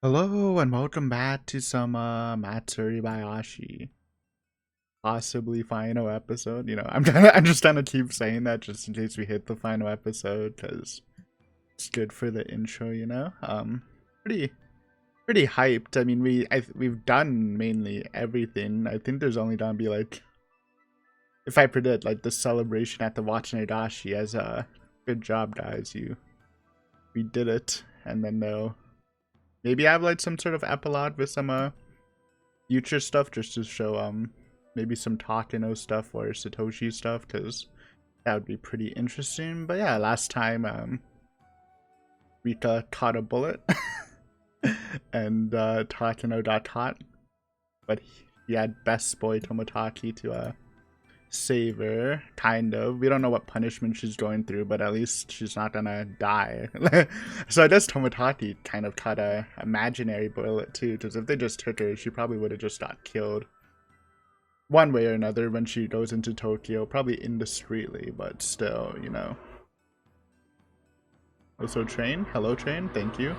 Hello and welcome back to some Matsuribayashi. Possibly final episode. I'm just gonna keep saying that just in case we hit the final episode because it's good for the intro. Pretty pretty hyped. I mean, we've done mainly everything. I think there's only gonna be like, if I predict, like the celebration at the Watanabe as a good job, guys. We did it, and then they'll maybe have like some sort of epilogue with some future stuff just to show maybe some Takano stuff or Satoshi stuff, because that would be pretty interesting. But yeah, last time Rika caught a bullet and Takano got caught, but he had best boy Tomotaki to save her, kind of. We don't know what punishment she's going through, but at least she's not gonna die. So I guess Tomotaki kind of caught a imaginary bullet too, because if they just hit her, she probably would have just got killed one way or another when she goes into Tokyo, probably indiscreetly, but still. Also, Train, hello Train, thank you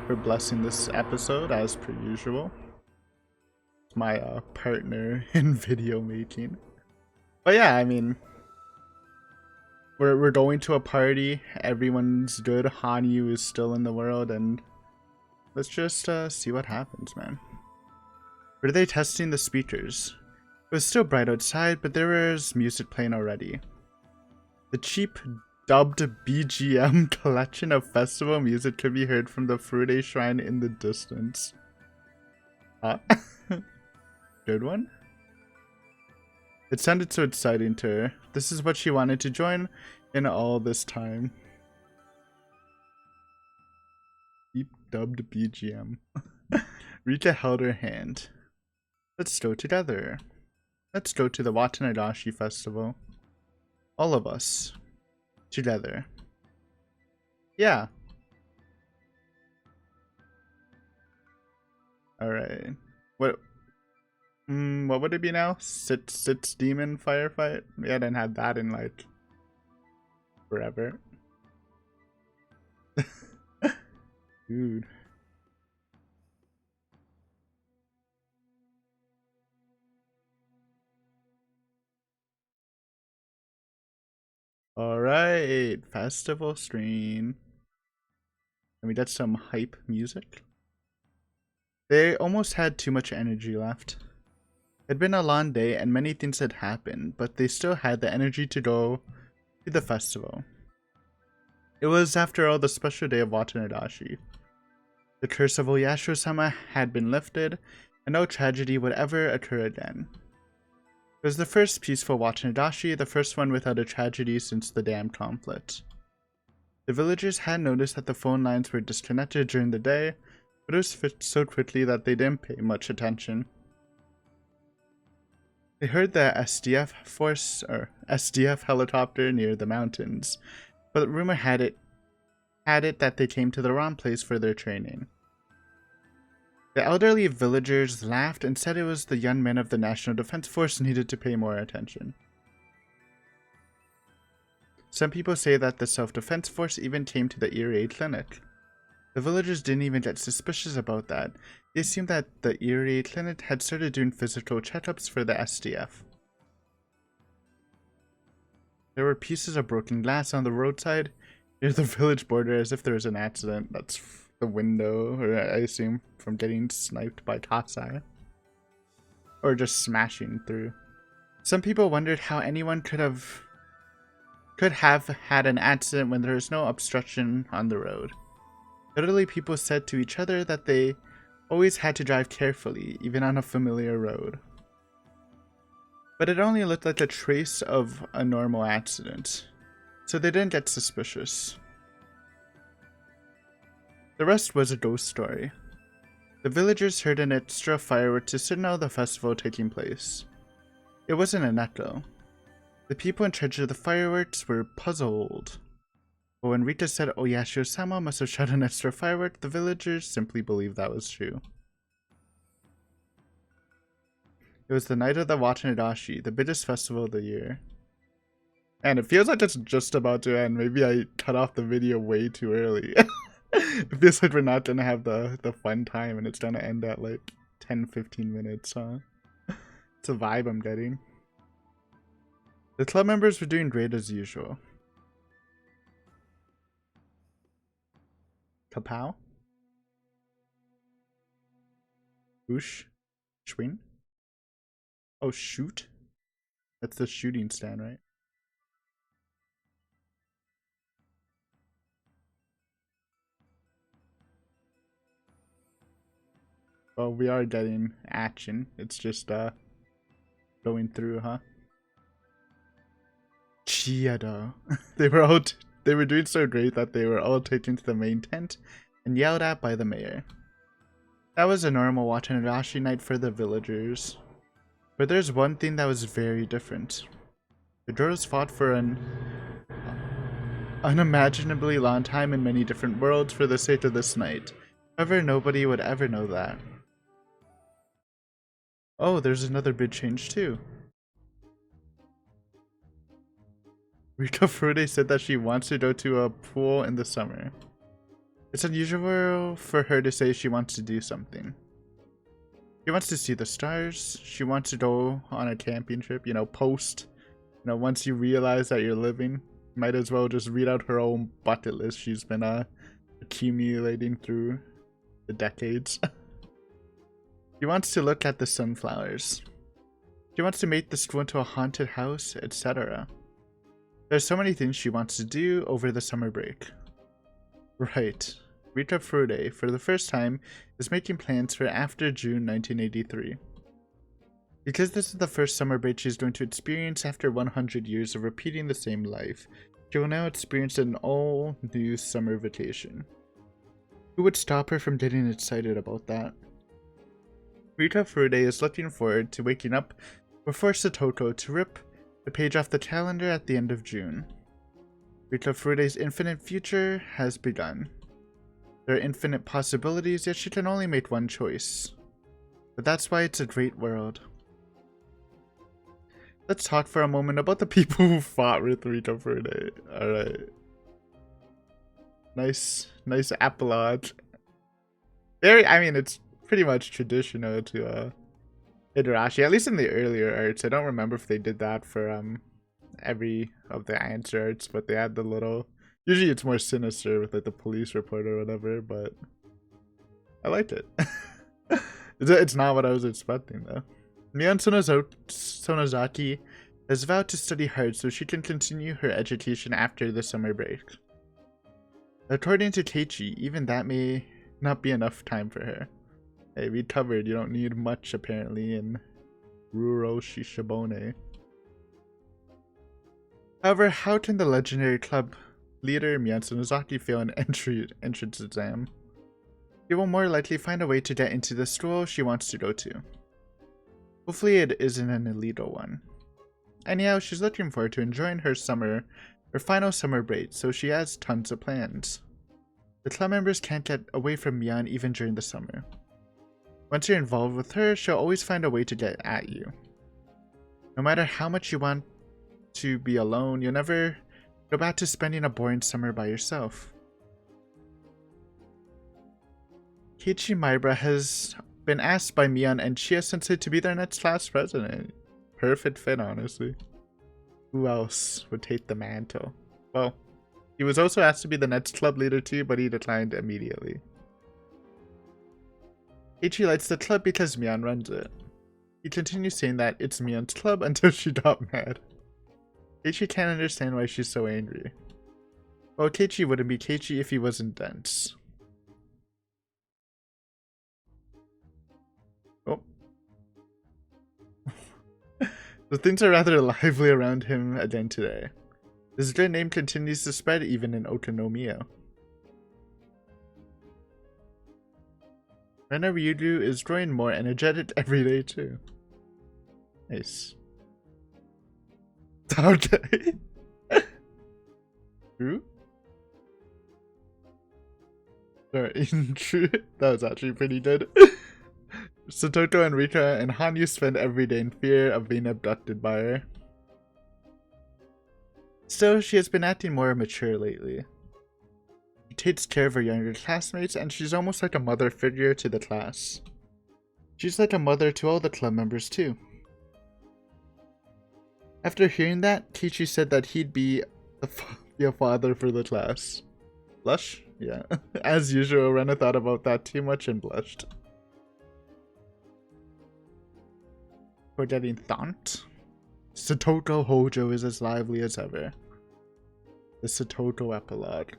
for blessing this episode as per usual. My partner in video making. But yeah, I mean, we're going to a party. Everyone's good. Hanyu is still in the world, and let's just see what happens, man. Were they testing the speakers? It was still bright outside, but there was music playing already. The cheap dubbed BGM collection of festival music could be heard from the Furude Shrine in the distance. Good one? It sounded so exciting to her. This is what she wanted to join in all this time. Deep dubbed BGM. Rika held her hand. Let's go together. Let's go to the Watanabe festival. All of us. Together. Yeah. Alright. What would it be now? Sits demon firefight? We hadn't had that in like forever. Dude. Alright, festival screen. And we got some hype music. They almost had too much energy left. It had been a long day and many things had happened, but they still had the energy to go to the festival. It was, after all, the special day of Watanabe. The curse of Oyasho-sama had been lifted, and no tragedy would ever occur again. It was the first peaceful Watanabe, the first one without a tragedy since the dam conflict. The villagers had noticed that the phone lines were disconnected during the day, but it was fixed so quickly that they didn't pay much attention. They heard the SDF helicopter near the mountains, but rumor had it that they came to the wrong place for their training. The elderly villagers laughed and said it was the young men of the National Defense Force needed to pay more attention. Some people say that the Self-Defense Force even came to the Erie clinic. The villagers didn't even get suspicious about that. They assumed that the Erie clinic had started doing physical checkups for the SDF. There were pieces of broken glass on the roadside near the village border, as if there was an accident. That's the window, or I assume from getting sniped by Kasai. Or just smashing through. Some people wondered how anyone could have had an accident when there was no obstruction on the road. Elderly people said to each other that they always had to drive carefully, even on a familiar road. But it only looked like a trace of a normal accident, so they didn't get suspicious. The rest was a ghost story. The villagers heard an extra firework to signal the festival taking place. It wasn't an echo. The people in charge of the fireworks were puzzled. But when Rita said Oyasho-sama must have shot an extra firework, the villagers simply believed that was true. It was the night of the Watanabe, the biggest festival of the year. And it feels like it's just about to end. Maybe I cut off the video way too early. It feels like we're not gonna have the fun time and it's gonna end at like 10-15 minutes, huh? It's a vibe I'm getting. The club members were doing great as usual. Kapow? Whoosh? Schwing? Oh, shoot? That's the shooting stand, right? Well, we are getting action. It's just, going through, huh? Chiado. They were doing so great that they were all taken to the main tent and yelled at by the mayor. That was a normal Watanashi night for the villagers. But there's one thing that was very different. The girls fought for an unimaginably long time in many different worlds for the sake of this night. However, nobody would ever know that. Oh, there's another big change too. Rika Furude said that she wants to go to a pool in the summer. It's unusual for her to say she wants to do something. She wants to see the stars. She wants to go on a camping trip, you know, once you realize that you're living, might as well just read out her own bucket list she's been accumulating through the decades. She wants to look at the sunflowers. She wants to make the school into a haunted house, etc. There's so many things she wants to do over the summer break. Right. Rita Furude, for the first time, is making plans for after June 1983. Because this is the first summer break she's going to experience after 100 years of repeating the same life, she will now experience an all-new summer vacation. Who would stop her from getting excited about that? Rita Furude is looking forward to waking up before Satoko to rip the page off the calendar at the end of June. Rita Furude's infinite future has begun. There are infinite possibilities, yet she can only make one choice. But that's why it's a great world. Let's talk for a moment about the people who fought with Rita Furude. Alright. Nice epilogue. It's pretty much traditional to Higurashi, at least in the earlier arts. I don't remember if they did that for every of the answer arts, but they had the little, usually it's more sinister with like the police report or whatever, but I liked it. It's not what I was expecting though. Mion Sonozaki has vowed to study hard so she can continue her education after the summer break. According to Keiichi, even that may not be enough time for her. Hey, we covered, you don't need much apparently in Ruro Shishibone. However, how can the legendary club leader Mion Sonozaki fail an entrance exam? She will more likely find a way to get into the school she wants to go to. Hopefully it isn't an illegal one. Anyhow, she's looking forward to enjoying her final summer break, so she has tons of plans. The club members can't get away from Mion even during the summer. Once you're involved with her, she'll always find a way to get at you. No matter how much you want to be alone, you'll never go back to spending a boring summer by yourself. Keiichi Maibara has been asked by Mion and Chia Sensei to be their next class president. Perfect fit, honestly. Who else would take the mantle? Well, he was also asked to be the next club leader too, but he declined immediately. Keiichi likes the club because Mion runs it. He continues saying that it's Mion's club until she got mad. Keiichi can't understand why she's so angry. Well, Keiichi wouldn't be Keiichi if he wasn't dense. Oh. So things are rather lively around him again today. His good name continues to spread even in Okonomiya. Rena Ryugu is growing more energetic every day too. Nice. Okay. True? Sorry, true. That was actually pretty good. Satoko and Rika and Hanyu spend every day in fear of being abducted by her. Still, she has been acting more mature lately. She takes care of her younger classmates, and she's almost like a mother figure to the class. She's like a mother to all the club members too. After hearing that, Kichi said that he'd be a father for the class. Blush? Yeah. As usual, Rena thought about that too much and blushed. Forgetting Thaunt. Satoto Hojo is as lively as ever. The Satoto Epilogue.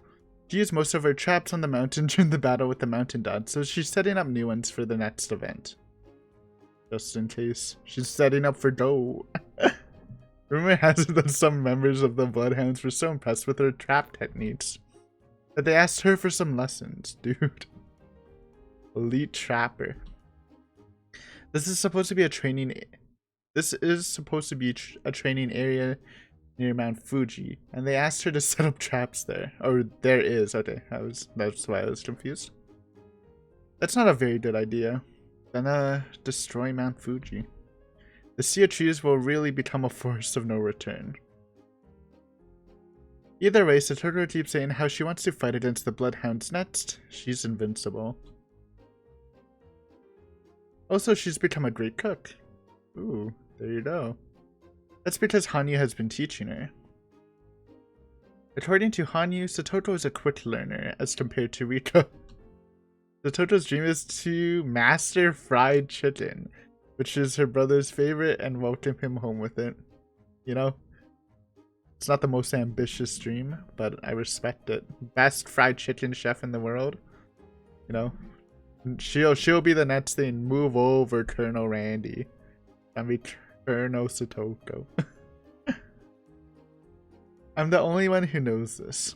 She used most of her traps on the mountain during the battle with the mountain god, so she's setting up new ones for the next event. Just in case. She's setting up for dough. Rumor has it that some members of the Bloodhounds were so impressed with her trap techniques that they asked her for some lessons, dude. Elite Trapper. This is supposed to be a training area near Mount Fuji, and they asked her to set up traps there. Or there is. Okay, that's why I was confused. That's not a very good idea. Then destroy Mount Fuji. The sea of trees will really become a forest of no return. Either way, Satoto keeps saying how she wants to fight against the Bloodhounds next. She's invincible. Also, she's become a great cook. Ooh, there you go. That's because Hanyu has been teaching her. According to Hanyu, Satoto is a quick learner as compared to Riko. Satoto's dream is to master fried chicken, which is her brother's favorite, and welcome him home with it. You know? It's not the most ambitious dream, but I respect it. Best fried chicken chef in the world. You know? She'll be the next thing. Move over, Colonel Randy. And be Colonel Satoto. I'm the only one who knows this.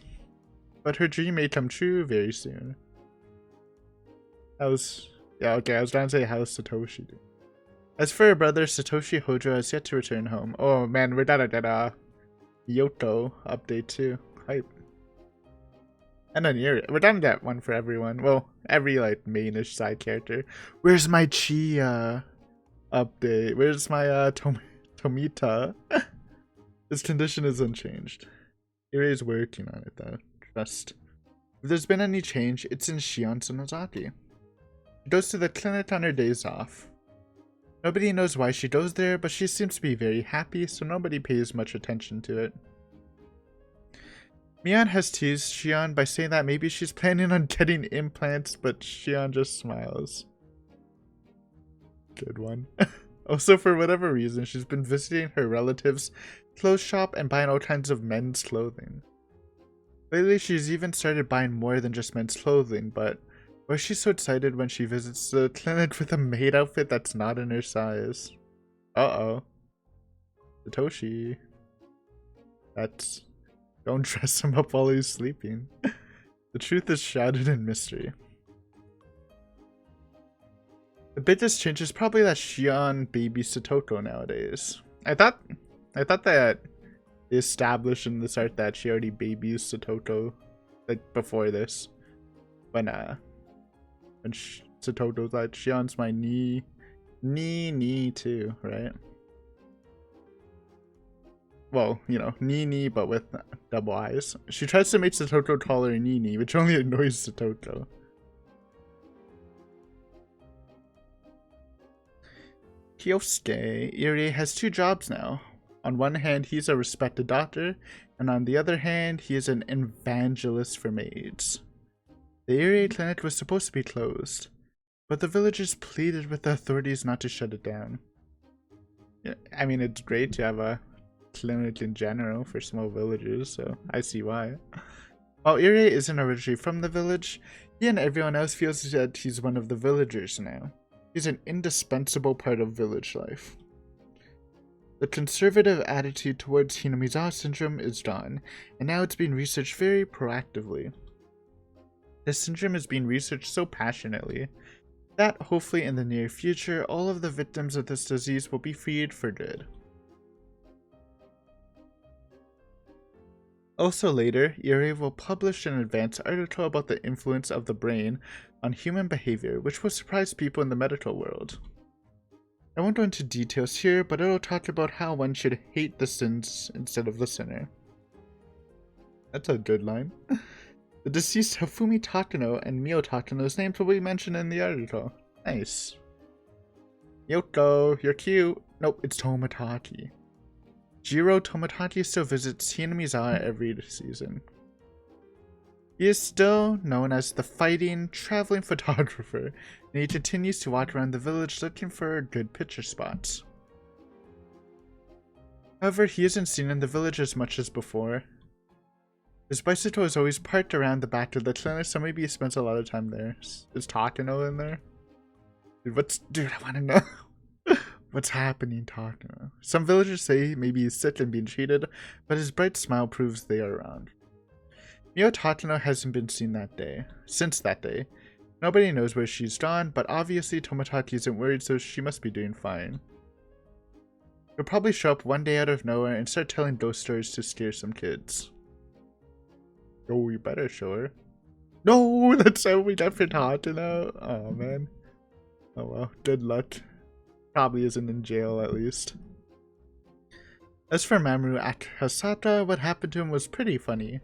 But her dream may come true very soon. Yeah, okay, I was trying to say how's Satoshi doing. As for her brother, Satoshi Hojo has yet to return home. Oh man, we're gonna get a Yoko update too. Hype. And then we're gonna get one for everyone. Well, every like mainish side character. Where's my Chia update? Where's my Tomita? His condition is unchanged. Iri is working on it though. Trust. If there's been any change, it's in Shion Sonozaki. She goes to the clinic on her days off. Nobody knows why she goes there, but she seems to be very happy, so nobody pays much attention to it. Mion has teased Shion by saying that maybe she's planning on getting implants, but Shion just smiles. Good one. Also, for whatever reason, she's been visiting her relatives' clothes shop and buying all kinds of men's clothing. Lately, she's even started buying more than just men's clothing, but why is she so excited when she visits the clinic with a maid outfit that's not in her size? Uh-oh. Satoshi. That's... Don't dress him up while he's sleeping. The truth is shrouded in mystery. The biggest change is probably that Shion babies Satoto nowadays. I thought that they established in this art that she already babies Satoto, like before this. When Satoto's like, Shion's my knee too, right? Well, you know, knee, but with double eyes. She tries to make Satoto taller than Nini, which only annoys Satoto. Kyosuke Irie has two jobs now. On one hand, he's a respected doctor, and on the other hand, he is an evangelist for maids. The Irie clinic was supposed to be closed, but the villagers pleaded with the authorities not to shut it down. Yeah, I mean, it's great to have a clinic in general for small villages, so I see why. While Irie isn't originally from the village, he and everyone else feels that he's one of the villagers now. He's an indispensable part of village life. The conservative attitude towards Hinamizawa syndrome is gone, and now it's being researched very proactively. This syndrome is being researched so passionately that hopefully in the near future, all of the victims of this disease will be freed for good. Also later, Irie will publish an advanced article about the influence of the brain on human behavior, which will surprise people in the medical world. I won't go into details here, but it'll talk about how one should hate the sins instead of the sinner. That's a good line. The deceased Hifumi Takano and Mio Takano's names will be mentioned in the article. Nice. Yoko, you're cute. Nope, it's Tomodachi. Jiro Tomodachi still visits Hinamizawa every season. He is still known as the fighting, traveling photographer, and he continues to walk around the village looking for good picture spots. However, he isn't seen in the village as much as before. His bicycle is always parked around the back of the clinic, so maybe he spends a lot of time there. Is Takano in there? Dude, I want to know. What's happening, Takano? Some villagers say maybe he's sick and being treated, but his bright smile proves they are around. Mio Takano hasn't been seen since that day. Nobody knows where she's gone, but obviously Tomodachi isn't worried, so she must be doing fine. He'll probably show up one day out of nowhere and start telling ghost stories to scare some kids. Oh, we better show her. No, that's how we got for Takano. Oh man. Oh well, good luck. Probably isn't in jail at least. As for Mamoru Akasaka, what happened to him was pretty funny.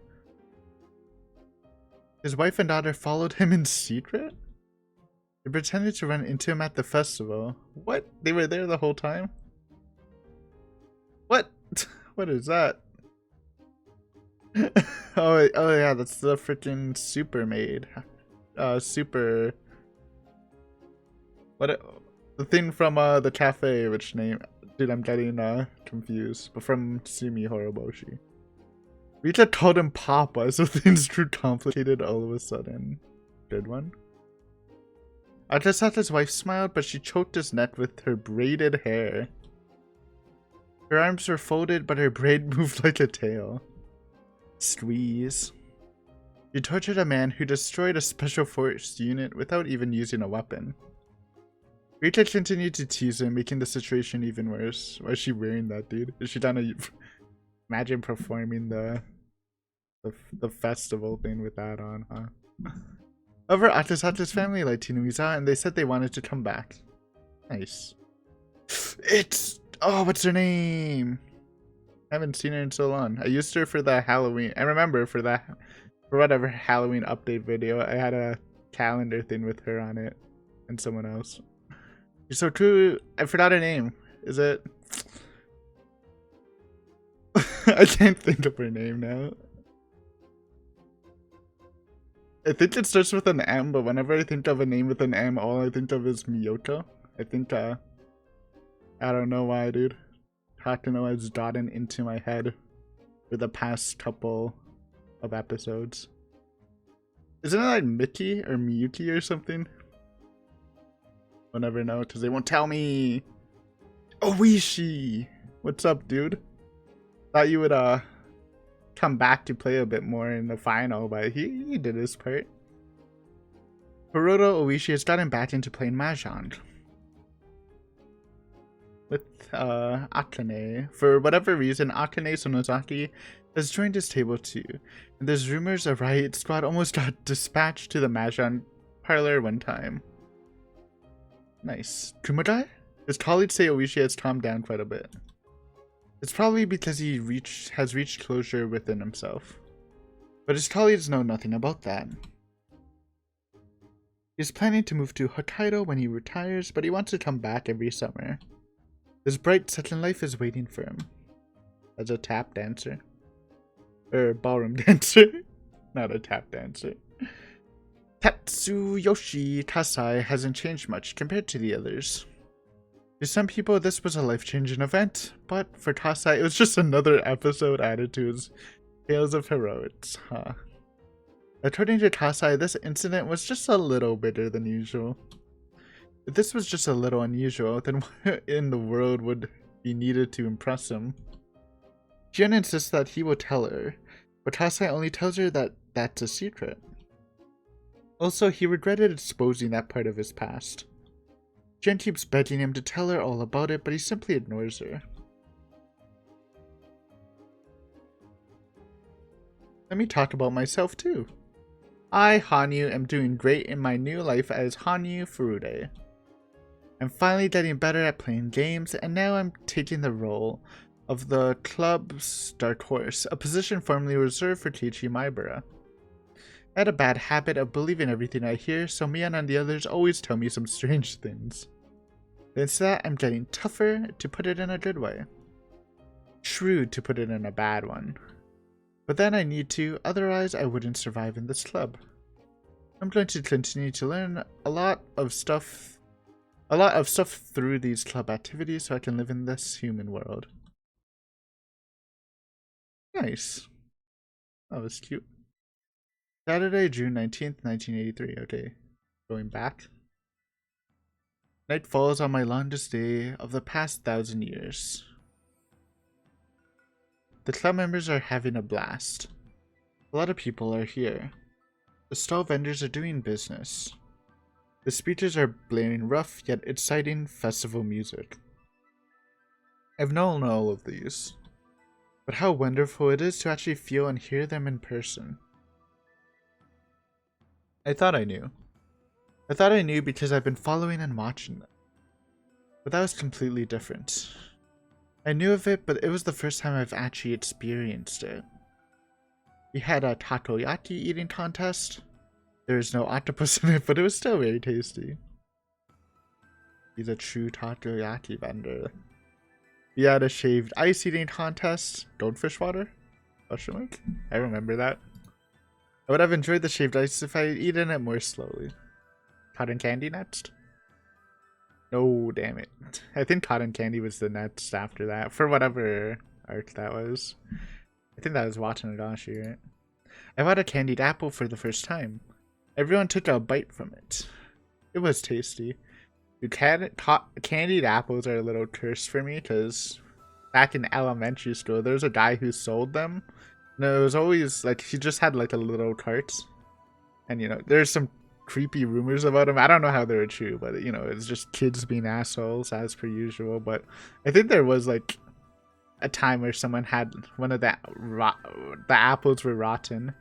His wife and daughter followed him in secret? They pretended to run into him at the festival. What? They were there the whole time? What? What is that? oh yeah, that's the freaking super maid. Super... What? The thing from the cafe, which name? Dude, I'm getting confused. But from Sumi Horoboshi. Rita called him Papa, so things grew complicated all of a sudden. Good one. Akasaka's wife smiled, but she choked his neck with her braided hair. Her arms were folded, but her braid moved like a tail. Squeeze. She tortured a man who destroyed a special force unit without even using a weapon. Rita continued to tease him, making the situation even worse. Why is she wearing that, dude? Is she down to imagine performing the festival thing with that on, huh? However, Akasaka's family liked Hinamizawa and they said they wanted to come back. Nice. It's... Oh, what's her name? I haven't seen her in so long. I used her for the Halloween. I remember for whatever Halloween update video, I had a calendar thing with her on it and someone else. You're so true. I forgot her name. Is it? I can't think of her name now. I think it starts with an M, but whenever I think of a name with an M, all I think of is Miyoko. I think, I don't know why, dude. Takano has gotten into my head for the past couple of episodes. Isn't it like Mickey or Miyuki or something? I'll never know because they won't tell me. Oishi! What's up, dude? Thought you would come back to play a bit more in the final, but he did his part. Hiroto Oishi has gotten back into playing Mahjong with Akane. For whatever reason, Akane Sonozaki has joined his table too, and there's rumors a riot squad almost got dispatched to the Mahjong parlor one time. Nice. Kumagai? His colleagues say Oishi has calmed down quite a bit. It's probably because he has reached closure within himself. But his colleagues know nothing about that. He's planning to move to Hokkaido when he retires, but he wants to come back every summer. His bright second life is waiting for him. As a tap dancer. Or ballroom dancer. Not a tap dancer. Tatsuyoshi Kasai hasn't changed much compared to the others. To some people, this was a life-changing event, but for Kasai, it was just another episode added to his Tales of Heroics, huh? According to Kasai, this incident was just a little bigger than usual. If this was just a little unusual, then what in the world would be needed to impress him? Jian insists that he will tell her, but Kasai only tells her that that's a secret. Also, he regretted exposing that part of his past. Jen keeps begging him to tell her all about it, but he simply ignores her. Let me talk about myself too. I, Hanyu, am doing great in my new life as Hanyu Furude. I'm finally getting better at playing games, and now I'm taking the role of the club's dark horse, a position formerly reserved for Keiichi Maibara. I had a bad habit of believing everything I hear, so Mian and the others always tell me some strange things. Thanks to that, I'm getting tougher, to put it in a good way. Shrewd, to put it in a bad one. But then I need to, otherwise I wouldn't survive in this club. I'm going to continue to learn a lot of stuff through these club activities so I can live in this human world. Nice. That was cute. Saturday, June 19th, 1983. Okay, going back. Night falls on my longest day of the past 1,000 years. The club members are having a blast. A lot of people are here. The stall vendors are doing business. The speakers are blaring rough yet exciting festival music. I've known all of these, but how wonderful it is to actually feel and hear them in person. I thought I knew. I thought I knew because I've been following and watching them. But that was completely different. I knew of it, but it was the first time I've actually experienced it. We had a takoyaki eating contest. There was no octopus in it, but it was still very tasty. He's a true takoyaki vendor. We had a shaved ice eating contest. Goldfish water? Question mark? I remember that. I would have enjoyed the shaved ice if I had eaten it more slowly. Cotton candy next? No, damn it. I think cotton candy was the next after that, for whatever arc that was. I think that was Higurashi, right? I bought a candied apple for the first time. Everyone took a bite from it. It was tasty. Candied apples are a little cursed for me, because back in elementary school, there was a guy who sold them. No, it was always like he just had like a little cart, and you know there's some creepy rumors about him. I don't know how they're true, but you know it's just kids being assholes as per usual. But I think there was like a time where someone had one of the apples were rotten.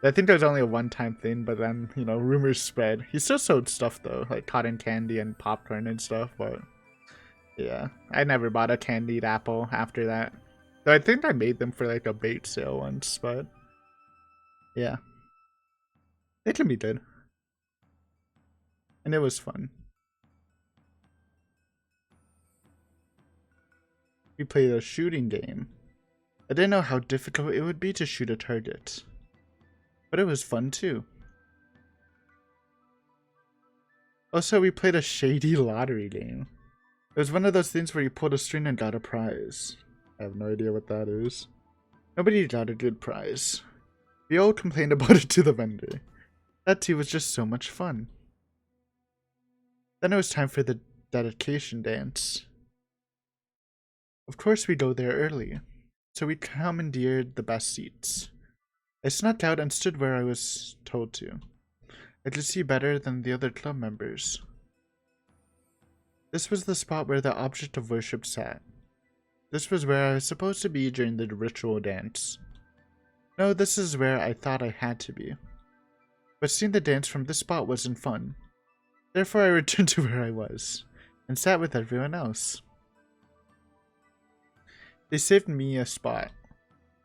I think it was only a one-time thing, but then you know rumors spread. He still sold stuff though, like cotton candy and popcorn and stuff. But yeah, I never bought a candied apple after that. So I think I made them for like a bait sale once, but yeah, it can be good. And it was fun. We played a shooting game. I didn't know how difficult it would be to shoot a target, but it was fun too. Also, we played a shady lottery game. It was one of those things where you pulled a string and got a prize. I have no idea what that is. Nobody got a good prize. We all complained about it to the vendor. That too was just so much fun. Then it was time for the dedication dance. Of course we go there early, so we commandeered the best seats. I snuck out and stood where I was told to. I could see better than the other club members. This was the spot where the object of worship sat. This was where I was supposed to be during the ritual dance. No, this is where I thought I had to be. But seeing the dance from this spot wasn't fun. Therefore I returned to where I was, and sat with everyone else. They saved me a spot.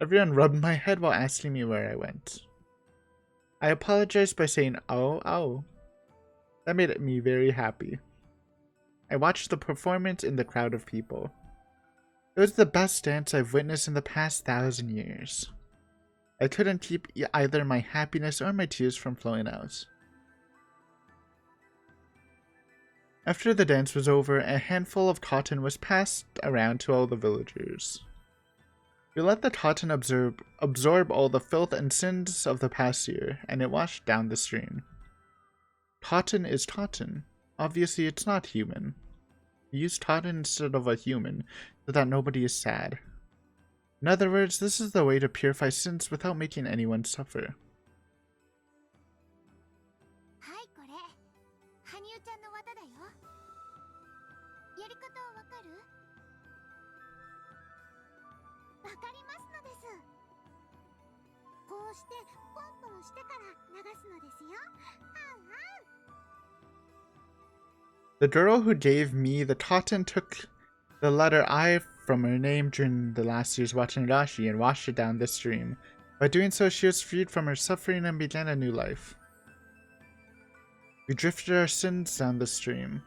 Everyone rubbed my head while asking me where I went. I apologized by saying, "Oh, oh." That made me very happy. I watched the performance in the crowd of people. It was the best dance I've witnessed in the past 1,000 years. I couldn't keep either my happiness or my tears from flowing out. After the dance was over, a handful of cotton was passed around to all the villagers. We let the cotton absorb all the filth and sins of the past year, and it washed down the stream. Cotton is cotton. Obviously, it's not human. We use cotton instead of a human, so that nobody is sad. In other words, this is the way to purify sins without making anyone suffer. The girl who gave me the cotton took the letter I from her name during the last year's Higurashi and washed it down the stream. By doing so, she was freed from her suffering and began a new life. We drifted our sins down the stream.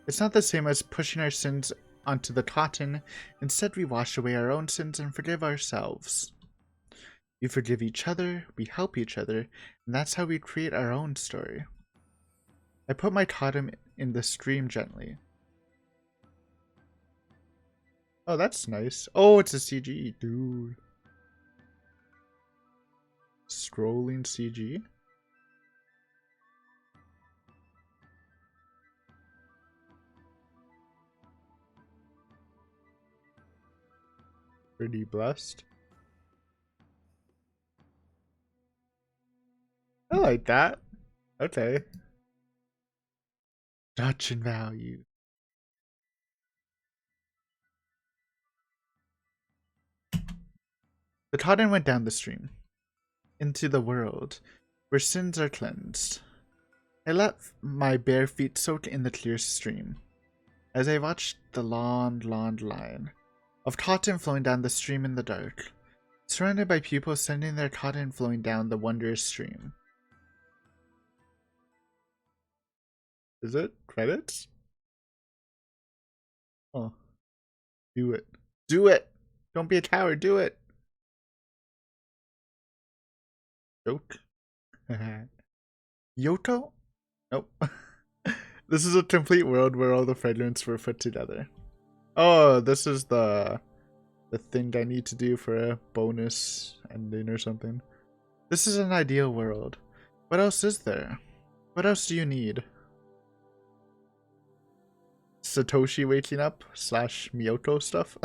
It's not the same as pushing our sins onto the cotton. Instead, we wash away our own sins and forgive ourselves. We forgive each other, we help each other, and that's how we create our own story. I put my totem in the stream gently. Oh, that's nice. Oh, it's a CG, dude. Scrolling CG? Pretty blessed. I like that. Okay. Dutch and value. The totem went down the stream, into the world, where sins are cleansed. I let my bare feet soak in the clear stream, as I watched the long line of cotton flowing down the stream in the dark, surrounded by people sending their cotton flowing down the wondrous stream. Is it credits? Oh, do it. Do it! Don't be a coward, do it! Joke? Yoto? Nope. This is a complete world where all the fragments were put together. Oh, this is the thing I need to do for a bonus ending or something. This is an ideal world. What else is there? What else do you need? Satoshi waking up / Miyoto stuff?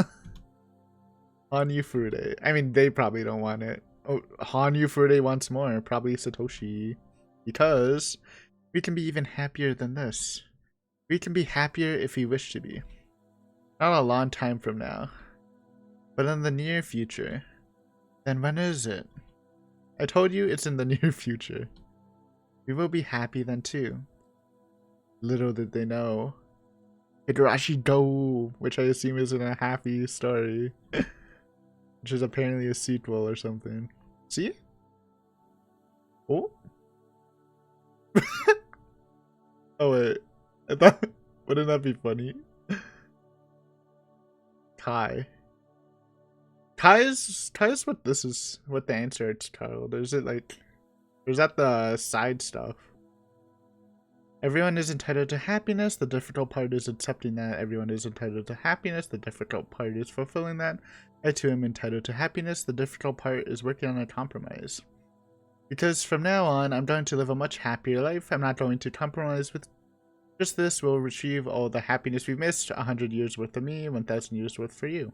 Hanyu Furude. I mean, they probably don't want it. Oh, Hanyu Furude wants more. Probably Satoshi. Because we can be even happier than this. We can be happier if we wish to be. Not a long time from now, but in the near future. Then when is it? I told you it's in the near future. We will be happy then too. Little did they know. Higurashi go, which I assume isn't a happy story. Which is apparently a sequel or something. See? Oh? Oh wait. I thought, wouldn't that be funny? Kai. Kai is what this is, what the answer it's called. Is it like, or is that the side stuff? Everyone is entitled to happiness. The difficult part is accepting that everyone is entitled to happiness. The difficult part is fulfilling that. I too am entitled to happiness. The difficult part is working on a compromise. Because from now on, I'm going to live a much happier life. I'm not going to compromise with just this. We'll retrieve all the happiness we've missed. 100 years worth of me, 1,000 years worth for you.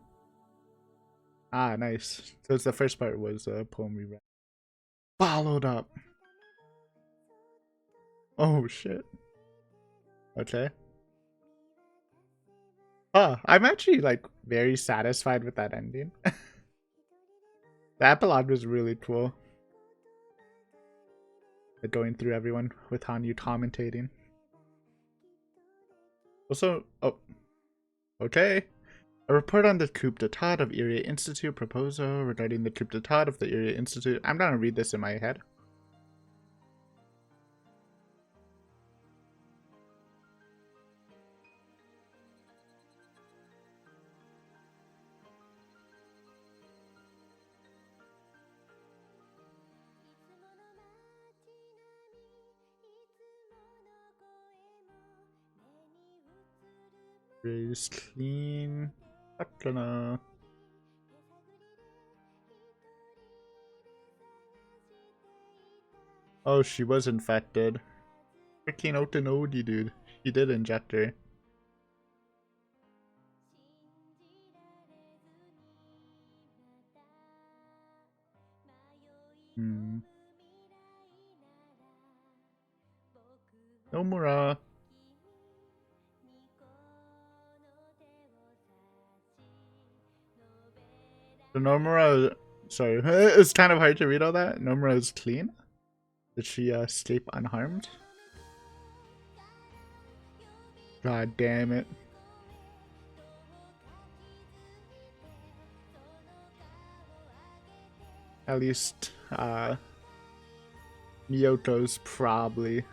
Ah, nice. So the first part was a poem we read. Followed up. Oh, shit. Okay. I'm actually, like, very satisfied with that ending. The epilogue was really cool. Like, going through everyone with Hanyu commentating. Also, oh, okay. A report on the coup d'etat of Iria Institute proposal regarding the coup d'etat of the Iria Institute. I'm gonna read this in my head. Raise clean. Akana. Oh, she was infected. Freaking Otonodi, dude. He did inject her. Nomura. So Nomura, sorry, it's kind of hard to read all that. Nomura is clean. Did she escape unharmed? God damn it. At least, Miyoto's probably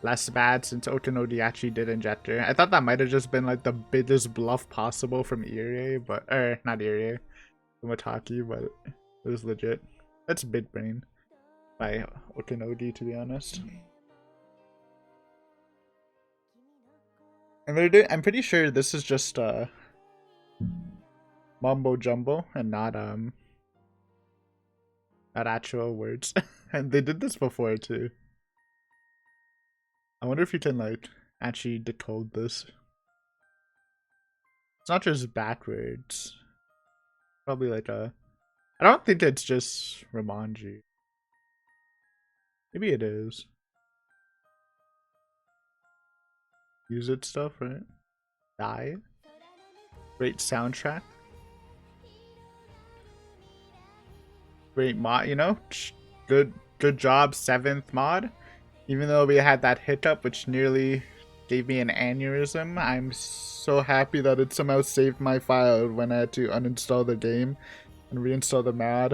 less bad since Otonodi actually did inject her. I thought that might have just been like the biggest bluff possible from Irie, but not Irie, from Otaki, but it was legit. That's big brain by Otonodi, to be honest. And I'm pretty sure this is just mumbo jumbo and not actual words. And they did this before too. I wonder if you can like actually decode this. It's not just backwards. Probably like a. I don't think it's just Ramonji. Maybe it is. Use it stuff, right? Die. Great soundtrack. Great mod, you know? Good job, 7th mod. Even though we had that hiccup which nearly gave me an aneurysm, I'm so happy that it somehow saved my file when I had to uninstall the game and reinstall the mod.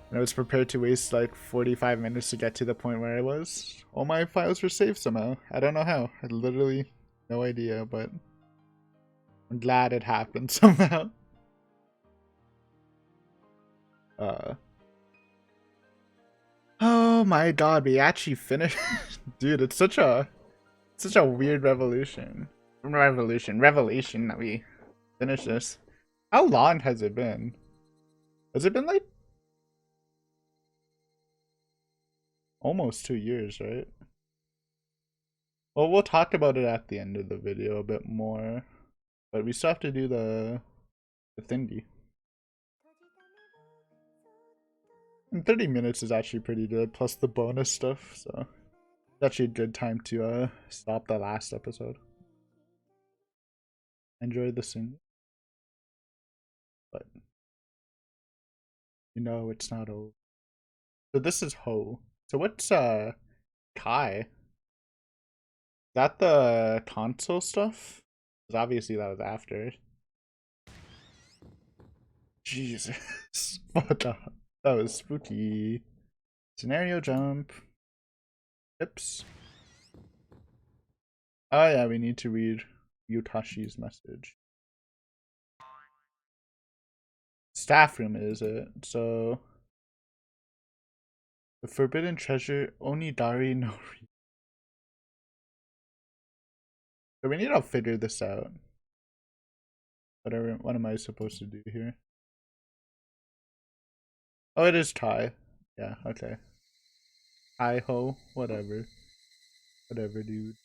And I was prepared to waste like 45 minutes to get to the point where I was. All my files were saved somehow. I don't know how. I literally no idea, but I'm glad it happened somehow. Oh my god, we actually finished. Dude, it's such a weird revelation that we finished this. How long has it been? Has it been like almost 2 years, right? Well, we'll talk about it at the end of the video a bit more, but we still have to do the thingy. And 30 minutes is actually pretty good, plus the bonus stuff, so it's actually a good time to stop the last episode. Enjoy the sing, but you know it's not over. So this is Ho. So what's Kai? Is that the console stuff? Because obviously that was after. Jesus. What the? That was spooky. Scenario jump. Tips. Oh yeah, we need to read Yutashi's message. Staff room is it? So the forbidden treasure Onidari no Ri. So we need to figure this out. What am I supposed to do here? Oh, it is Thai. Yeah, okay. Hi ho, whatever. Whatever, dude.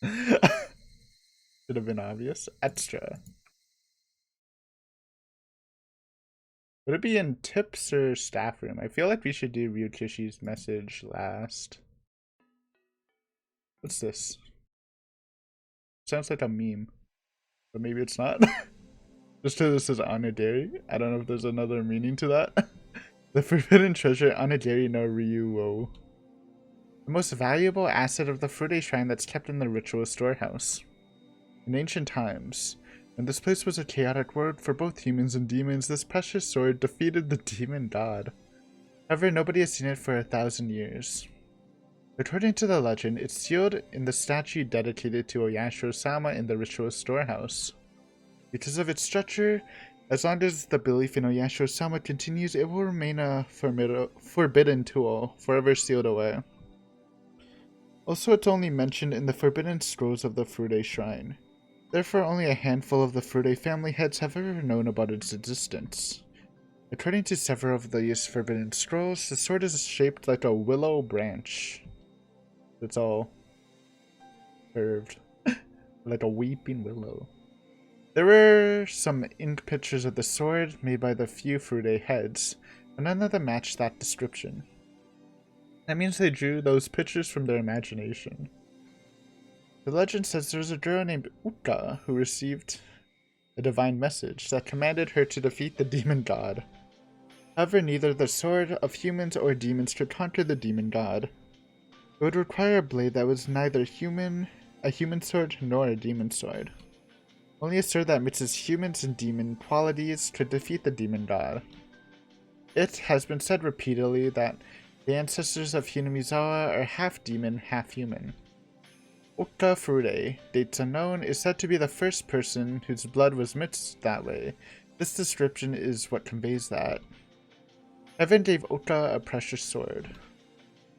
Should have been obvious. Extra. Would it be in tips or staff room? I feel like we should do Ryukishi's message last. What's this? Sounds like a meme. But maybe it's not. Just because this is Onidari. I don't know if there's another meaning to that. The forbidden treasure Onidari no Ryuo. The most valuable asset of the Fude Shrine that's kept in the ritual storehouse. In ancient times, when this place was a chaotic world for both humans and demons, this precious sword defeated the demon god. However, nobody has seen it for 1,000 years. According to the legend, it's sealed in the statue dedicated to Oyashiro-sama in the ritual storehouse. Because of its structure, as long as the belief in Oyashiro-sama continues, it will remain a forbidden tool, forever sealed away. Also, it's only mentioned in the forbidden scrolls of the Fude Shrine. Therefore, only a handful of the Fude family heads have ever known about its existence. According to several of these forbidden scrolls, the sword is shaped like a willow branch. It's all curved, like a weeping willow. There were some ink pictures of the sword made by the few Fude heads, but none of them matched that description. That means they drew those pictures from their imagination. The legend says there was a girl named Uka who received a divine message that commanded her to defeat the demon god. However, neither the sword of humans or demons could conquer the demon god. It would require a blade that was neither a human sword nor a demon sword. Only a sword that mixes humans and demon qualities could defeat the demon god. It has been said repeatedly that the ancestors of Hinamizawa are half demon, half human. Ota Furude, dates unknown, is said to be the first person whose blood was mixed that way. This description is what conveys that. Heaven gave Ota a precious sword.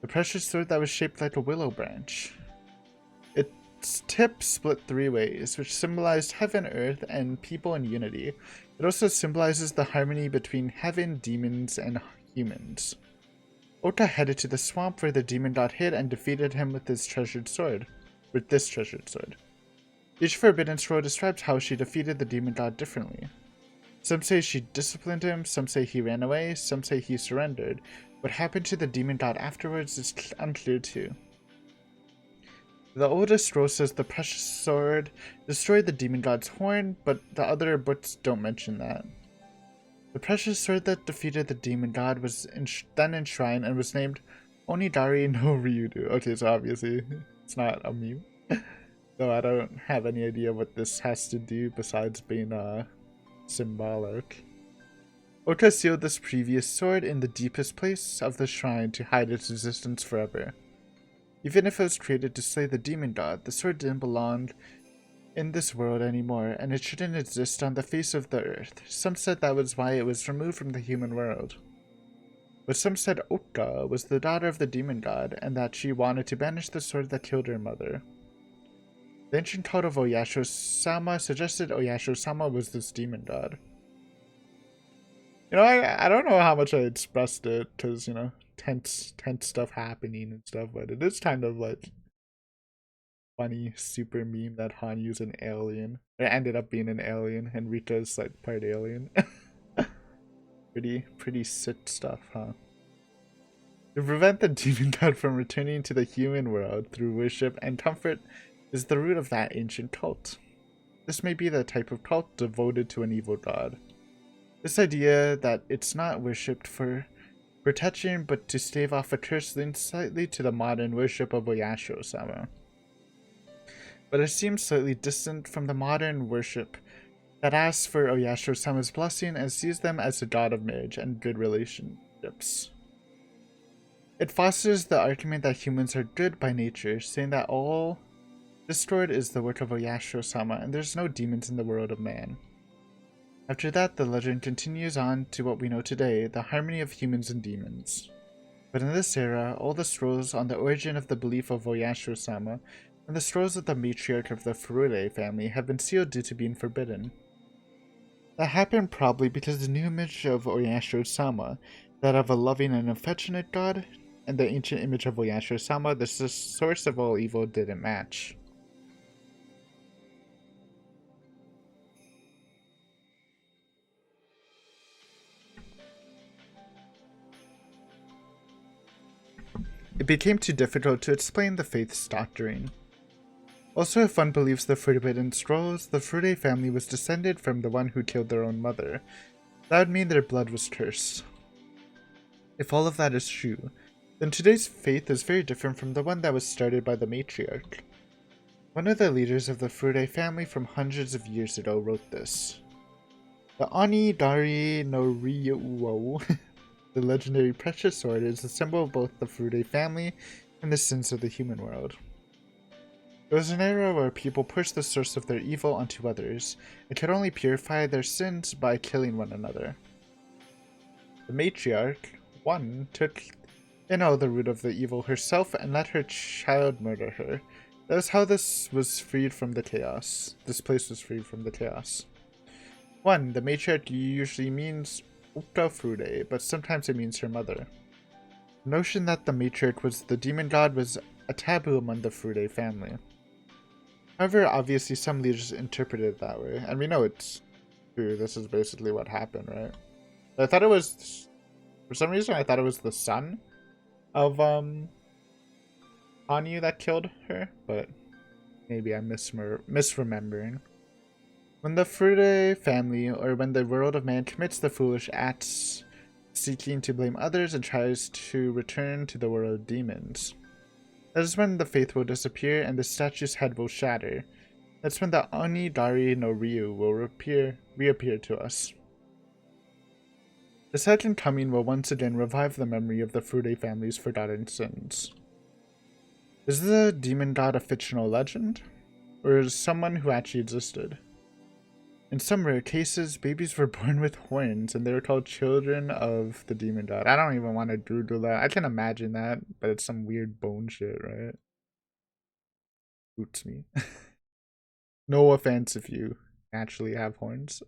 The precious sword that was shaped like a willow branch. Its tip split 3 ways, which symbolized heaven, earth, and people in unity. It also symbolizes the harmony between heaven, demons, and humans. Ota headed to the swamp where the demon god hid and defeated him with this treasured sword. Each forbidden scroll describes how she defeated the demon god differently. Some say she disciplined him, some say he ran away, some say he surrendered. What happened to the demon god afterwards is unclear too. The oldest scroll says the precious sword destroyed the demon god's horn, but the other books don't mention that. The precious sword that defeated the demon god was then enshrined and was named Onidari no Ryudu. Okay, so obviously it's not a meme. So I don't have any idea what this has to do besides being symbolic. Ota sealed this previous sword in the deepest place of the shrine to hide its existence forever. Even if it was created to slay the demon god, the sword didn't belong in this world anymore, and it shouldn't exist on the face of the earth. Some said that was why it was removed from the human world. But some said Ota was the daughter of the demon god, and that she wanted to banish the sword that killed her mother. The ancient cult of Oyasho-sama suggested Oyasho-sama was this demon god. You know, I don't know how much I expressed it, because, you know, tense stuff happening and stuff, but it is kind of like funny super meme that Hanyu's an alien. It ended up being an alien and Rita's like part alien. pretty sick stuff, huh? To prevent the demon god from returning to the human world through worship and comfort is the root of that ancient cult. This may be the type of cult devoted to an evil god. This idea that it's not worshipped for protection but to stave off a curse leans slightly to the modern worship of Oyasho-sama. But it seems slightly distant from the modern worship that asks for Oyasho-sama's blessing and sees them as the god of marriage and good relationships. It fosters the argument that humans are good by nature, saying that all destroyed is the work of Oyasho-sama and there's no demons in the world of man. After that, the legend continues on to what we know today, the harmony of humans and demons. But in this era, all the scrolls on the origin of the belief of Oyasho-sama and the scrolls of the matriarch of the Furude family have been sealed due to being forbidden. That happened probably because the new image of Oyasho-sama, that of a loving and affectionate god, and the ancient image of Oyasho-sama, the source of all evil, didn't match. It became too difficult to explain the faith's doctrine. Also, if one believes the Forbidden Scrolls, the Furude family was descended from the one who killed their own mother. That would mean their blood was cursed. If all of that is true, then today's faith is very different from the one that was started by the matriarch. One of the leaders of the Furude family from hundreds of years ago wrote this. The Onidari no Ryuo, the legendary precious sword, is a symbol of both the Furude family and the sins of the human world. It was an era where people pushed the source of their evil onto others, and could only purify their sins by killing one another. The matriarch, one, took the root of the evil herself and let her child murder her. That was how this was freed from the chaos. This place was freed from the chaos. One, the matriarch usually means Ota Furude, but sometimes it means her mother. The notion that the matriarch was the demon god was a taboo among the Furude family. However, obviously some leaders interpreted it that way, and we know it's true. This is basically what happened, right? I thought it was, for some reason, I thought it was the son of Hanyu that killed her, but maybe I'm misremembering. When the Furude family, or when the world of man commits the foolish acts, seeking to blame others and tries to return to the world of demons, that is when the faith will disappear and the statue's head will shatter. That's when the Onidari no Ryu will reappear to us. The second coming will once again revive the memory of the Fude family's forgotten sins. Is the demon god a fictional legend? Or is someone who actually existed? In some rare cases, babies were born with horns and they were called children of the demon god. I don't even want to Google that. I can imagine that, but it's some weird bone shit, right? Boots me. No offense if you actually have horns.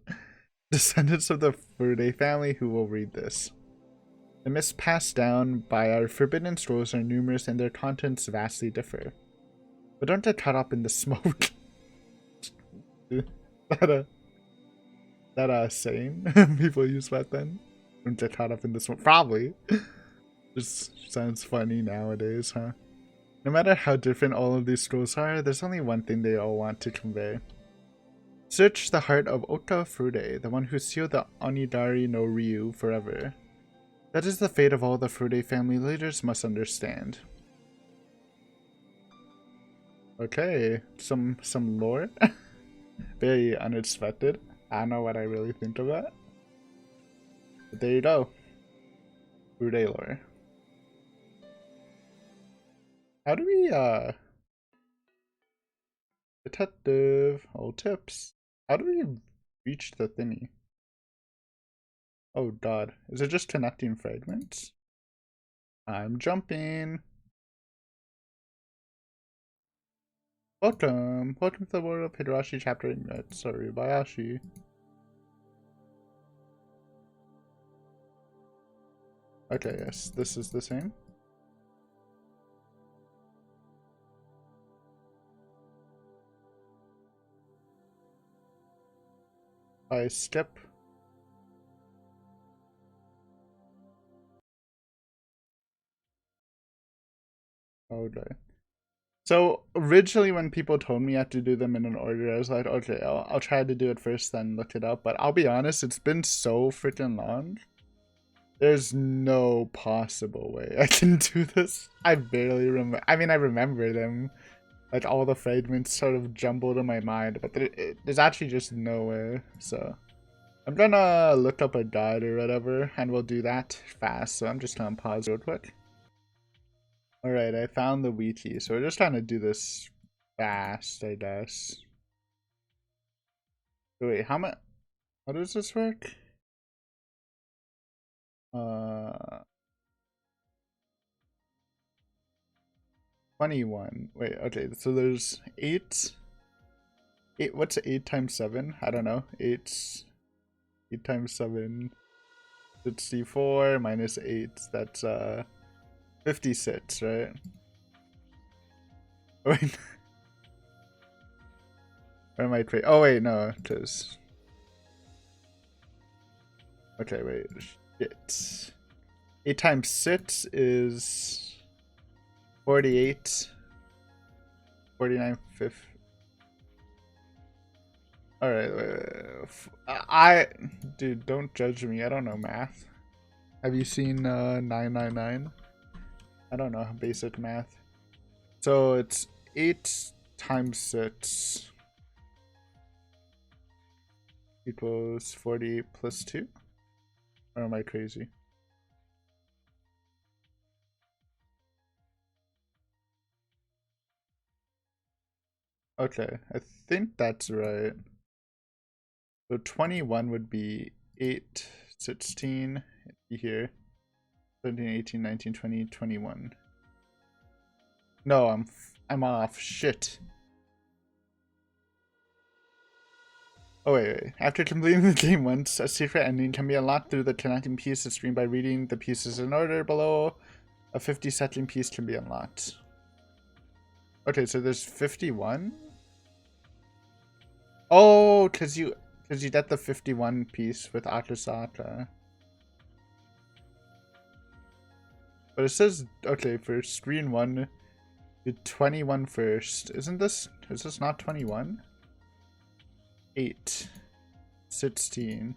Descendants of the Fude family who will read this. The myths passed down by our forbidden scrolls are numerous and their contents vastly differ. But don't get caught up in the smoke. that saying people use back then? Don't get caught up in the smoke. Probably. Just sounds funny nowadays, huh? No matter how different all of these scrolls are, there's only one thing they all want to convey. Search the heart of Oka Fude, the one who sealed the Onidari no Ryu forever. That is the fate of all the Fude family leaders must understand. Okay, some lore. Very unexpected. I don't know what I really think of that. But there you go. Fude lore. How do we, detective, old tips. How do we reach the thingy? Oh god, is it just connecting fragments? I'm jumping. Welcome to the world of Higurashi chapter in Matsuribayashi. Okay, yes, this is the same. I skip. Okay. So originally when people told me I had to do them in an order, I was like, okay, I'll try to do it first, then look it up. But I'll be honest, it's been so freaking long. There's no possible way I can do this. I barely remember. I mean, I remember them. Like, all the fragments sort of jumbled in my mind. But there's actually just no way. So, I'm gonna look up a guide or whatever. And we'll do that fast. So, I'm just gonna pause real quick. Alright, I found the wiki. So, we're just trying to do this fast, I guess. Wait, how much? How does this work? 21. Wait, okay, so there's 8. What's 8 times 7? I don't know. 8 times 7. 64 minus 8. That's 56, right? Wait. Or am I crazy? Oh wait, no, because. Okay, wait. Shit. 8 times 6 is 48. 49, 50. Alright, dude, don't judge me. I don't know math. Have you seen 999? I don't know basic math. So it's 8 times 6 equals 48 plus 2? Or am I crazy? Okay, I think that's right. So 21 would be 8, 16 here. 17, 18, 19, 20, 21. No, I'm off. Shit. Oh wait. After completing the game once, a secret ending can be unlocked through the connecting pieces screen by reading the pieces in order below. A 50-second piece can be unlocked. Okay, so there's 51? Oh, cause you get the 51 piece with Akasaka. But it says, okay, for screen 1, do 21 first. Is this not 21? 8, 16,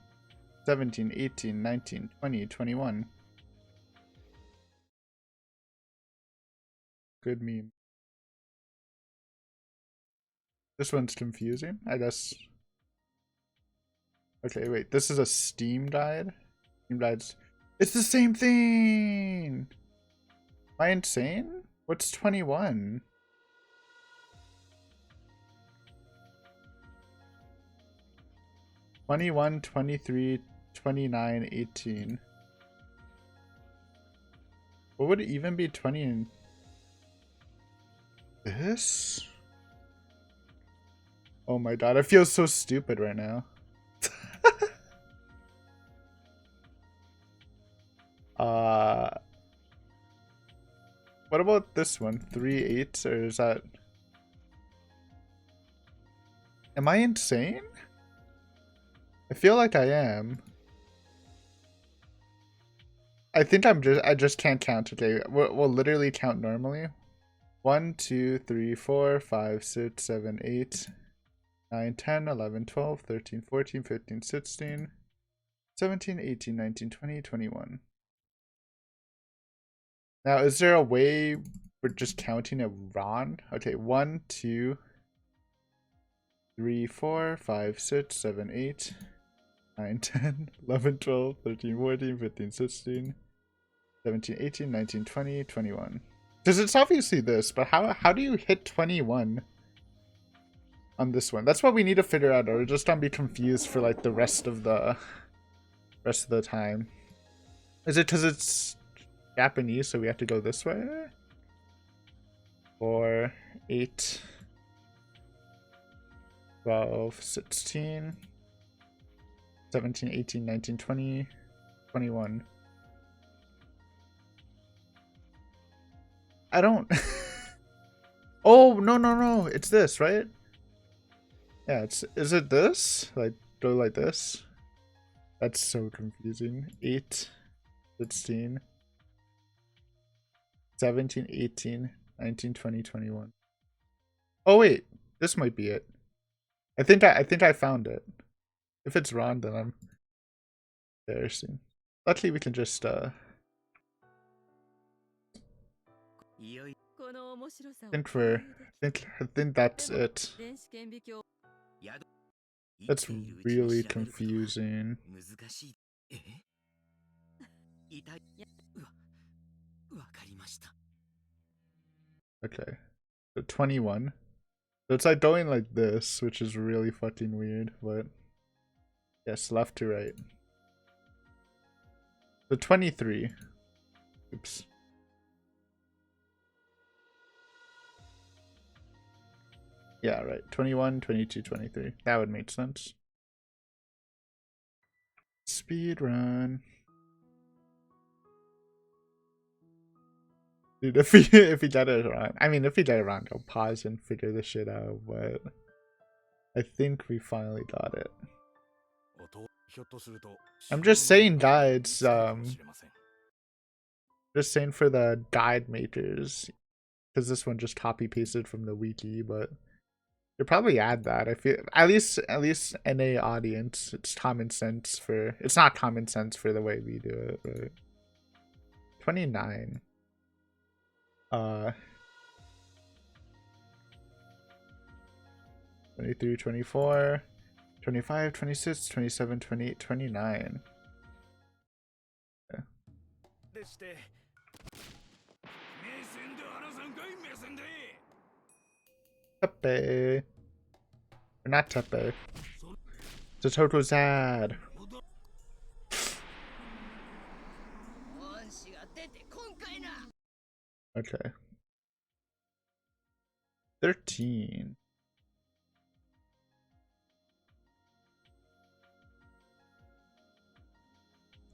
17, 18, 19, 20, 21. Good meme. This one's confusing, I guess. Okay, wait, this is a Steam Guide? Steam Guides. It's the same thing! Am I insane? What's 21? (21, 23, 29, 18). What would it even be 20 in this? Oh my god, I feel so stupid right now. What about this one? 3, 8, or is that... Am I insane? I feel like I am. I think I just can't count. Okay, we'll literally count normally. 1, 2, 3, 4, 5, 6, 7, 8, 9, 10, 11, 12, 13, 14, 15, 16, 17, 18, 19, 20, 21. Now, is there a way we're just counting it wrong? Okay, 1, 2, 3, 4, 5, 6, 7, 8, 9, 10, 11, 12, 13, 14, 15, 16, 17, 18, 19, 20, 21. Because it's obviously this, but how do you hit 21 on this one? That's what we need to figure out, or just don't be confused for like the rest of the time. Is it because it's Japanese, so we have to go this way? 4, 8, 12, 16, 17, 18, 19, 20, 21. I don't... Oh, no. It's this, right? Yeah, is it this? Like, go like this? That's so confusing. 8, 16, 17, 18, 19, 20, 21. Oh, wait. This might be it. I think I found it. If it's wrong, then I'm embarrassing. Luckily, we can just, I think that's it. That's really confusing. Okay. So 21. So it's like going like this, which is really fucking weird, but yes, left to right. So 23. Oops. Yeah, right. 21, 22, 23. That would make sense. Speed run. Dude, if we get it wrong, I mean, if we get it wrong, I'll pause and figure this shit out. But I think we finally got it. I'm just saying, guides. Just saying for the guide makers, because this one just copy pasted from the wiki, but you'll probably add that. I feel at least NA audience, it's common sense for. It's not common sense for the way we do it, right? 29. 23, 24, 25, 26, 27, 28, 29. Yeah. Tepe. Or not Tepe. It's a total sad. Okay. 13.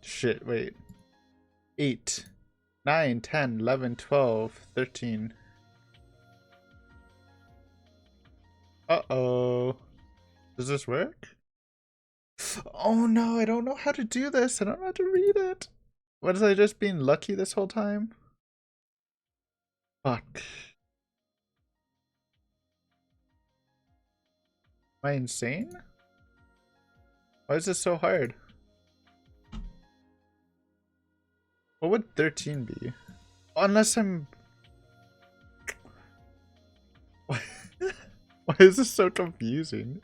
Shit, wait. 8, 9, 10, 11, 12, 13. Uh-oh. Does this work? Oh no, I don't know how to do this. I don't know how to read it. Was I just being lucky this whole time? Fuck. Am I insane? Why is this so hard? What would 13 be? Unless I'm... Why Why is this so confusing?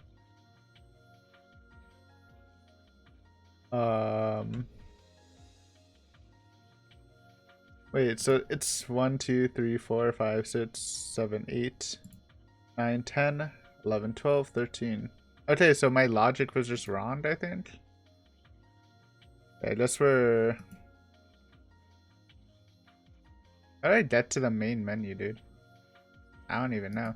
Wait, so it's 1, 2, 3, 4, 5, 6, 7, 8, 9, 10, 11, 12, 13. Okay, so my logic was just wrong, I think. I guess we're... How do I get to the main menu, dude? I don't even know.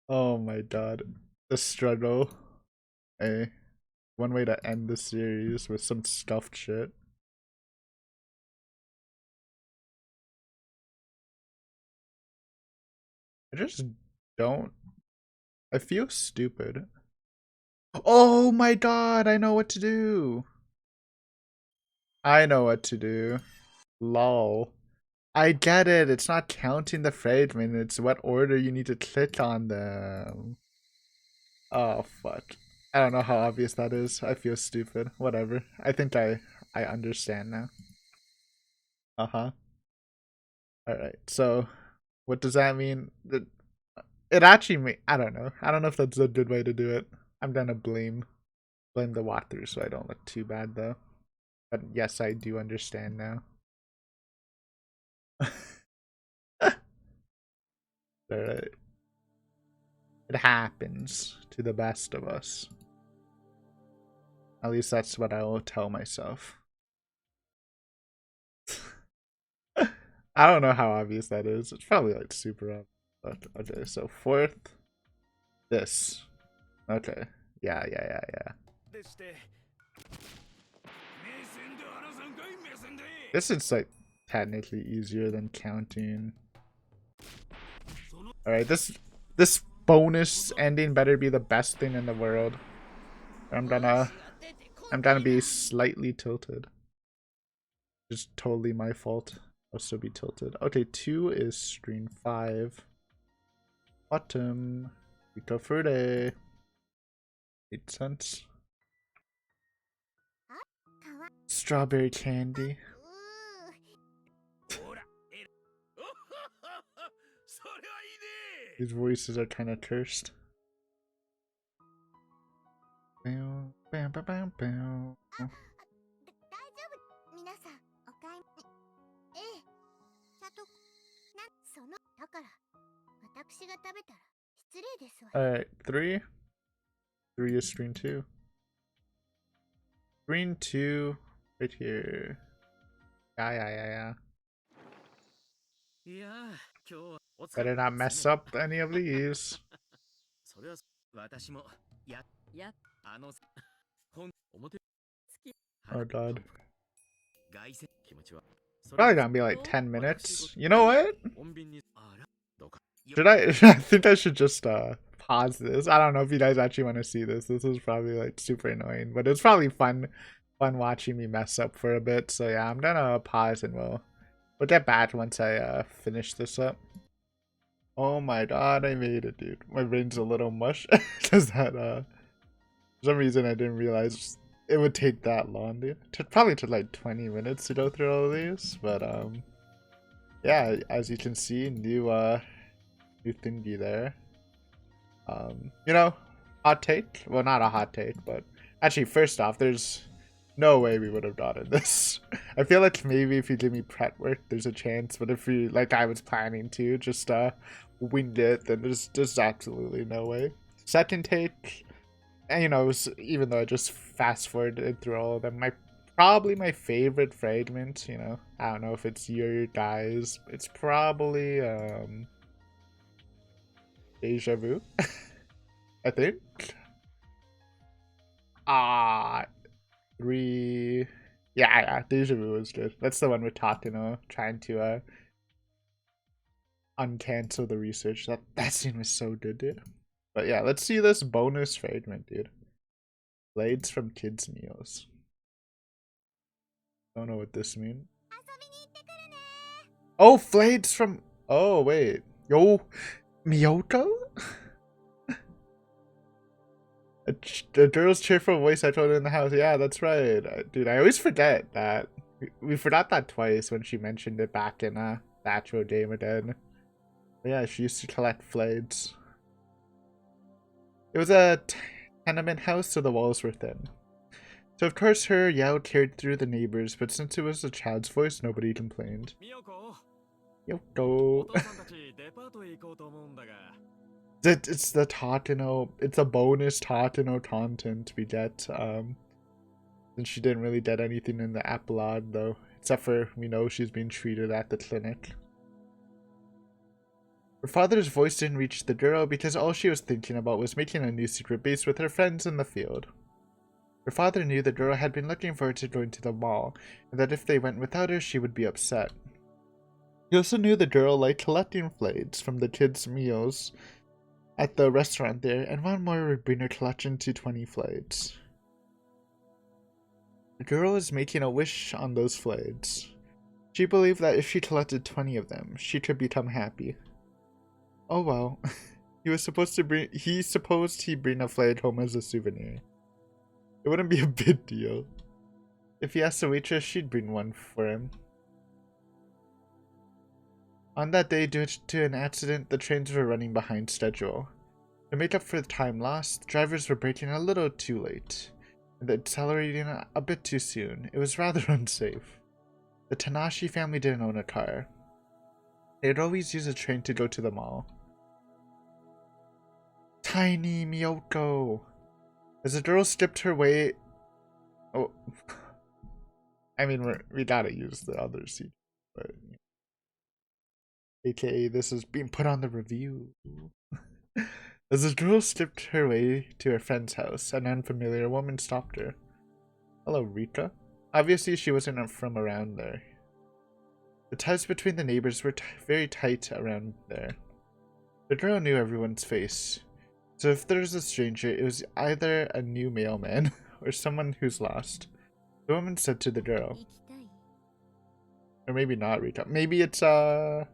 Oh my god. The struggle. Hey. One way to end the series with some stuffed shit. I just don't... I feel stupid. Oh my god, I know what to do! I know what to do. Lol. I get it, it's not counting the fragment, it's what order you need to click on them. Oh fuck. I don't know how obvious that is. I feel stupid. Whatever. I think I understand now. Uh-huh. Alright, so what does that mean? It actually I don't know. I don't know if that's a good way to do it. I'm gonna blame the walkthrough so I don't look too bad though. But yes, I do understand now. Alright. It happens to the best of us. At least that's what I will tell myself. I don't know how obvious that is. It's probably like super obvious. But okay, so fourth. This. Okay. Yeah. This is like technically easier than counting. Alright, this bonus ending better be the best thing in the world. I'm gonna be slightly tilted. Just totally my fault. I'll still be tilted. Okay, 2 is screen 5. Autumn. Rito Frude. 8 cents. Strawberry candy. These voices are kind of cursed. Bam, bam, bam, bam, bam. Alright, 3. 3 is screen 2. Screen 2 right here. Yeah. Better not mess up any of these. Oh god. Probably gonna be like 10 minutes. You know what? Should I think I should just pause this. I don't know if you guys actually want to see this. This is probably like super annoying, but it's probably fun watching me mess up for a bit. So yeah, I'm gonna pause and we'll get back once I finish this up. Oh my god, I made it, dude. My brain's a little mush. Does that for some reason I didn't realize it would take that long, dude. It probably took like 20 minutes to go through all of these, but yeah, as you can see, new thingy there. You know, hot take? Well, not a hot take, but actually, first off, there's no way we would have gotten this. I feel like maybe if you give me prep work, there's a chance, but if you, like I was planning to, just wing it, then there's absolutely no way. Second take, and you know, even though I just fast forwarded through all of them, probably my favorite fragment, you know, I don't know if it's your guys, it's probably Deja Vu. I think. 3. Yeah, Deja Vu was good. That's the one we're talking about, trying to uncancel the research. That scene was so good, dude. But yeah, let's see this bonus fragment, dude. Blades from kids' meals. Don't know what this means. Oh, blades from... Oh, wait. Yo, Miyoko? A girl's cheerful voice I told her in the house. Yeah, that's right. Dude, I always forget that. We forgot that twice when she mentioned it back in the actual game again. But yeah, she used to collect flags. It was a tenement house, so the walls were thin. So of course her yell carried through the neighbors, but since it was a child's voice, nobody complained. Yoko. It's the Tateno, it's a bonus Tateno content we get, since she didn't really get anything in the epilogue though, except for we know she's being treated at the clinic. Her father's voice didn't reach the girl because all she was thinking about was making a new secret base with her friends in the field. Her father knew the girl had been looking forward to going to the mall, and that if they went without her, she would be upset. He also knew the girl liked collecting flags from the kids' meals at the restaurant there, and one more would bring her collection to 20 flags. The girl was making a wish on those flags. She believed that if she collected 20 of them, she could become happy. Oh well. He supposed he'd bring a flag home as a souvenir. It wouldn't be a big deal. If he asked the waitress, she'd bring one for him. On that day, due to an accident, the trains were running behind schedule. To make up for the time lost, the drivers were braking a little too late, and accelerating a bit too soon. It was rather unsafe. The Tanashi family didn't own a car. They'd always use a train to go to the mall. Tiny Miyoko! As the girl skipped her way... Oh. I mean, we gotta use the other seat, but... AKA, this is being put on the review. As the girl skipped her way to her friend's house, an unfamiliar woman stopped her. Hello, Rita? Obviously, she wasn't from around there. The ties between the neighbors were very tight around there. The girl knew everyone's face. So if there's a stranger, it was either a new mailman or someone who's lost. The woman said to the girl. Or maybe not Rita. Maybe it's I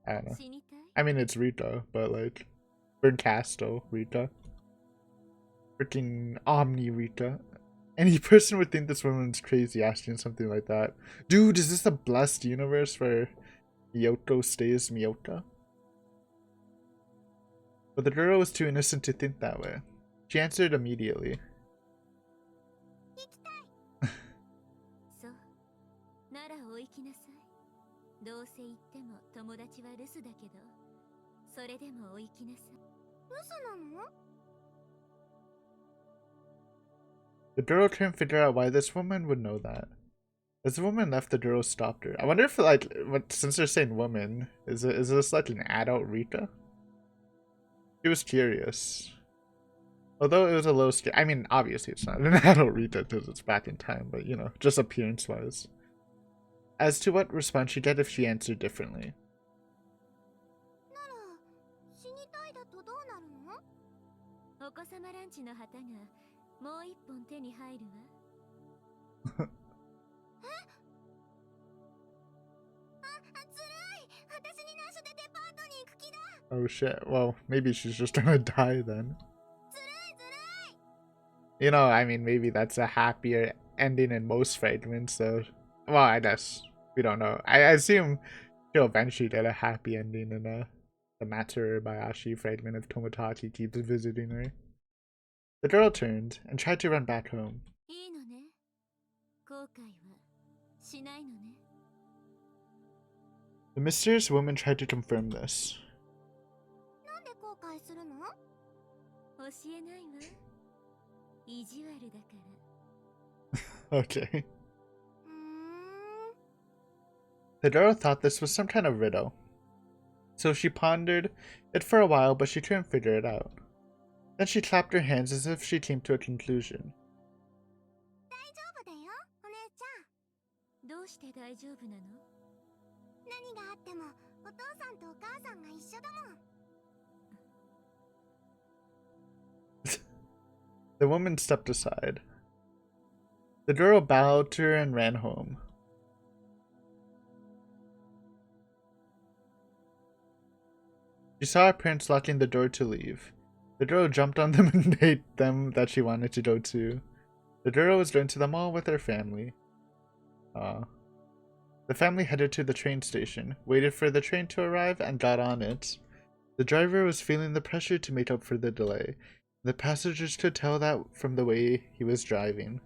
don't know. I mean it's Rita, but like Berncasto Rita. Freaking Omni Rita. Any person would think this woman's crazy asking something like that. Dude, is this a blessed universe where Miyoko stays Miyoko? But the girl was too innocent to think that way. She answered immediately. The girl couldn't figure out why this woman would know that. As the woman left, the girl stopped her. I wonder if, like, since they're saying woman, is this like an adult Rita? She was curious. Although it was a little scary. I mean, obviously it's not an adult Rita because it's back in time, but you know, just appearance-wise. As to what response she'd get if she answered differently. Oh shit, well, maybe she's just gonna die then. You know, I mean, maybe that's a happier ending in most fragments, so... Well, I guess. We don't know. I assume she'll eventually get a happy ending in the Matsuribayashi fragment if Tomotachi keeps visiting her. The girl turned and tried to run back home. The mysterious woman tried to confirm this. Okay. The girl thought this was some kind of riddle. So she pondered it for a while, but she couldn't figure it out. Then she clapped her hands as if she came to a conclusion. The woman stepped aside. The girl bowed to her and ran home. She saw her parents locking the door to leave. The girl jumped on them and made them that she wanted to go too. The girl was going to the mall with her family. The family headed to the train station, waited for the train to arrive, and got on it. The driver was feeling the pressure to make up for the delay. The passengers could tell that from the way he was driving.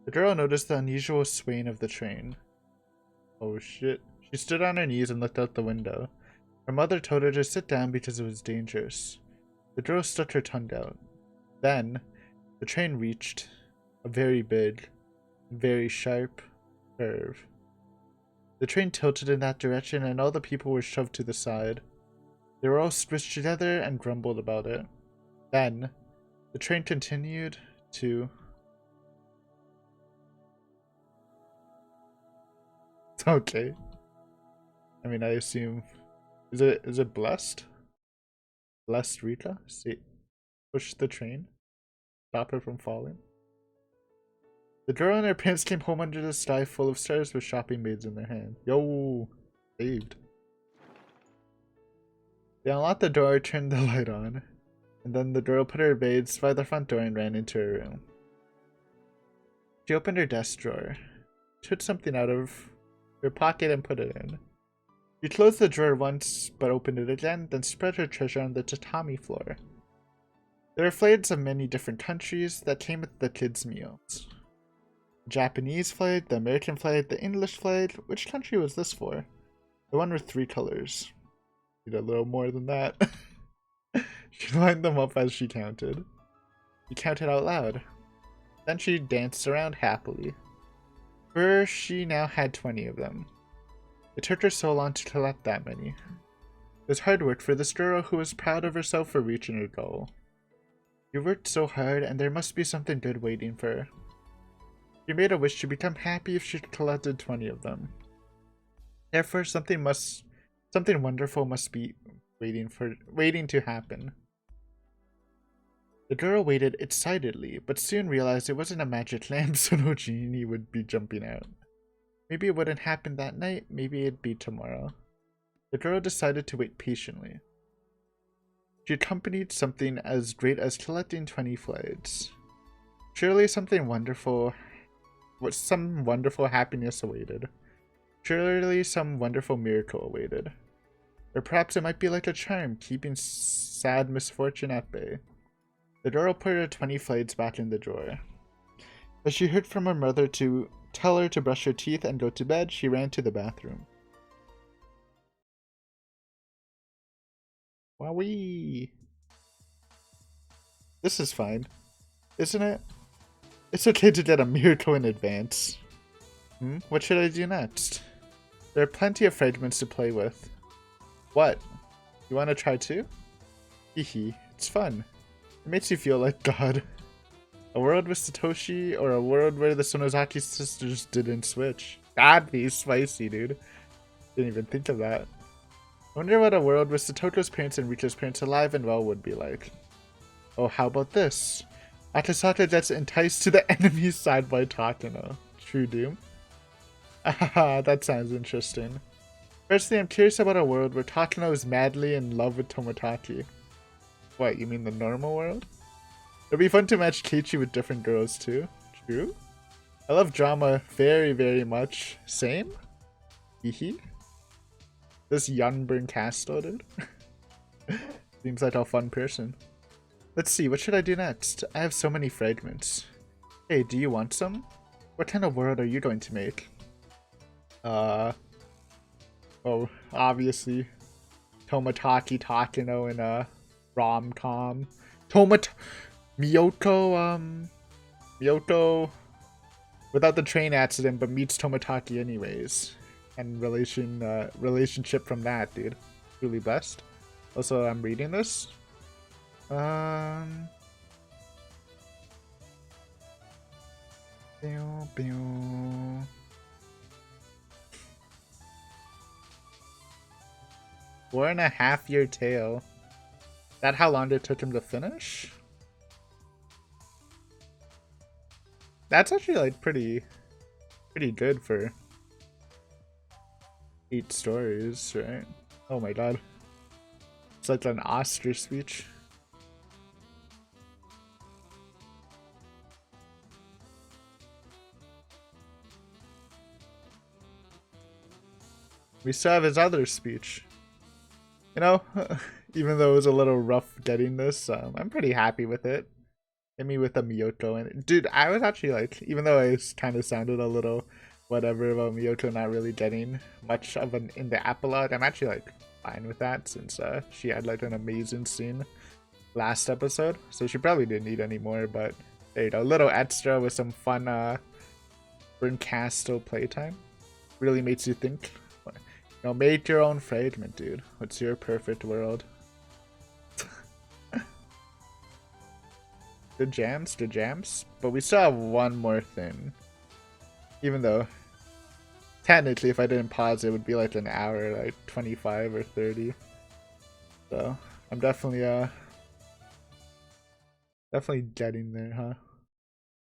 The girl noticed the unusual swaying of the train. Oh shit. She stood on her knees and looked out the window. Her mother told her to sit down because it was dangerous. The girl stuck her tongue out. Then, the train reached a very big, very sharp curve. The train tilted in that direction and all the people were shoved to the side. They were all squished together and grumbled about it. Then, the train continued to... Okay. I mean, I assume... Is it blessed? Blessed Rita? See, push the train. Stop her from falling. The girl and her parents came home under the sky full of stars with shopping bags in their hand. Yo! Saved. They unlocked the door, turned the light on, and then the girl put her bags by the front door and ran into her room. She opened her desk drawer, took something out of her pocket and put it in. She closed the drawer once, but opened it again, then spread her treasure on the tatami floor. There were flags of many different countries that came with the kids' meals. The Japanese flag, the American flag, the English flag. Which country was this for? The one with 3 colors. Need a little more than that. She lined them up as she counted. She counted out loud. Then she danced around happily. For she now had 20 of them. It took her so long to collect that many. It was hard work for this girl who was proud of herself for reaching her goal. She worked so hard and there must be something good waiting for her. She made a wish to become happy if she collected 20 of them. Therefore, something wonderful must be waiting to happen. The girl waited excitedly, but soon realized it wasn't a magic lamp, so no genie would be jumping out. Maybe it wouldn't happen that night, maybe it'd be tomorrow. The girl decided to wait patiently. She accompanied something as great as collecting 20 flags. Surely some wonderful happiness awaited. Surely some wonderful miracle awaited. Or perhaps it might be like a charm, keeping sad misfortune at bay. The girl put her 20 flags back in the drawer. As she heard from her mother to tell her to brush her teeth and go to bed, she ran to the bathroom. Wowee! This is fine, isn't it? It's okay to get a miracle in advance. What should I do next? There are plenty of fragments to play with. What? You want to try too? Hehe, it's fun. It makes you feel like God. A world with Satoshi, or a world where the Sonozaki sisters didn't switch. That'd be spicy, dude. Didn't even think of that. I wonder what a world with Satoko's parents and Rika's parents alive and well would be like. Oh, how about this? Akasaka gets enticed to the enemy's side by Takano. True doom? Haha, that sounds interesting. Firstly, I'm curious about a world where Takano is madly in love with Tomotaki. What, you mean the normal world? It'd be fun to match Keiichi with different girls too. True? I love drama very, very much. Same? Hehe. This Yunburn Castle, dude. Seems like a fun person. Let's see, what should I do next? I have so many fragments. Hey, do you want some? What kind of world are you going to make? Oh, obviously. Tomotaki, Takano in a rom-com. Miyoko without the train accident, but meets Tomotaki anyways. And relationship from that, dude. Really blessed. Also, I'm reading this. Pew, pew. Four and a half year tale. That how long it took him to finish? That's actually like pretty good for 8 stories, right? Oh my god. It's like an Oscar speech. We still have his other speech. You know, even though it was a little rough getting this, I'm pretty happy with it. Hit me with a Miyoto, and dude, I was actually like, even though I kind of sounded a little whatever about Miyoto not really getting much of an in the epilogue, I'm actually like fine with that since she had like an amazing scene last episode, so she probably didn't need any more. But there you go, a little extra with some fun Burncasto playtime. Really makes you think. You know, make your own fragment, dude. What's your perfect world? Good jams, good jams. But we still have one more thing. Even though, technically, if I didn't pause, it would be like an hour, like 25 or 30. So, I'm definitely getting there, huh?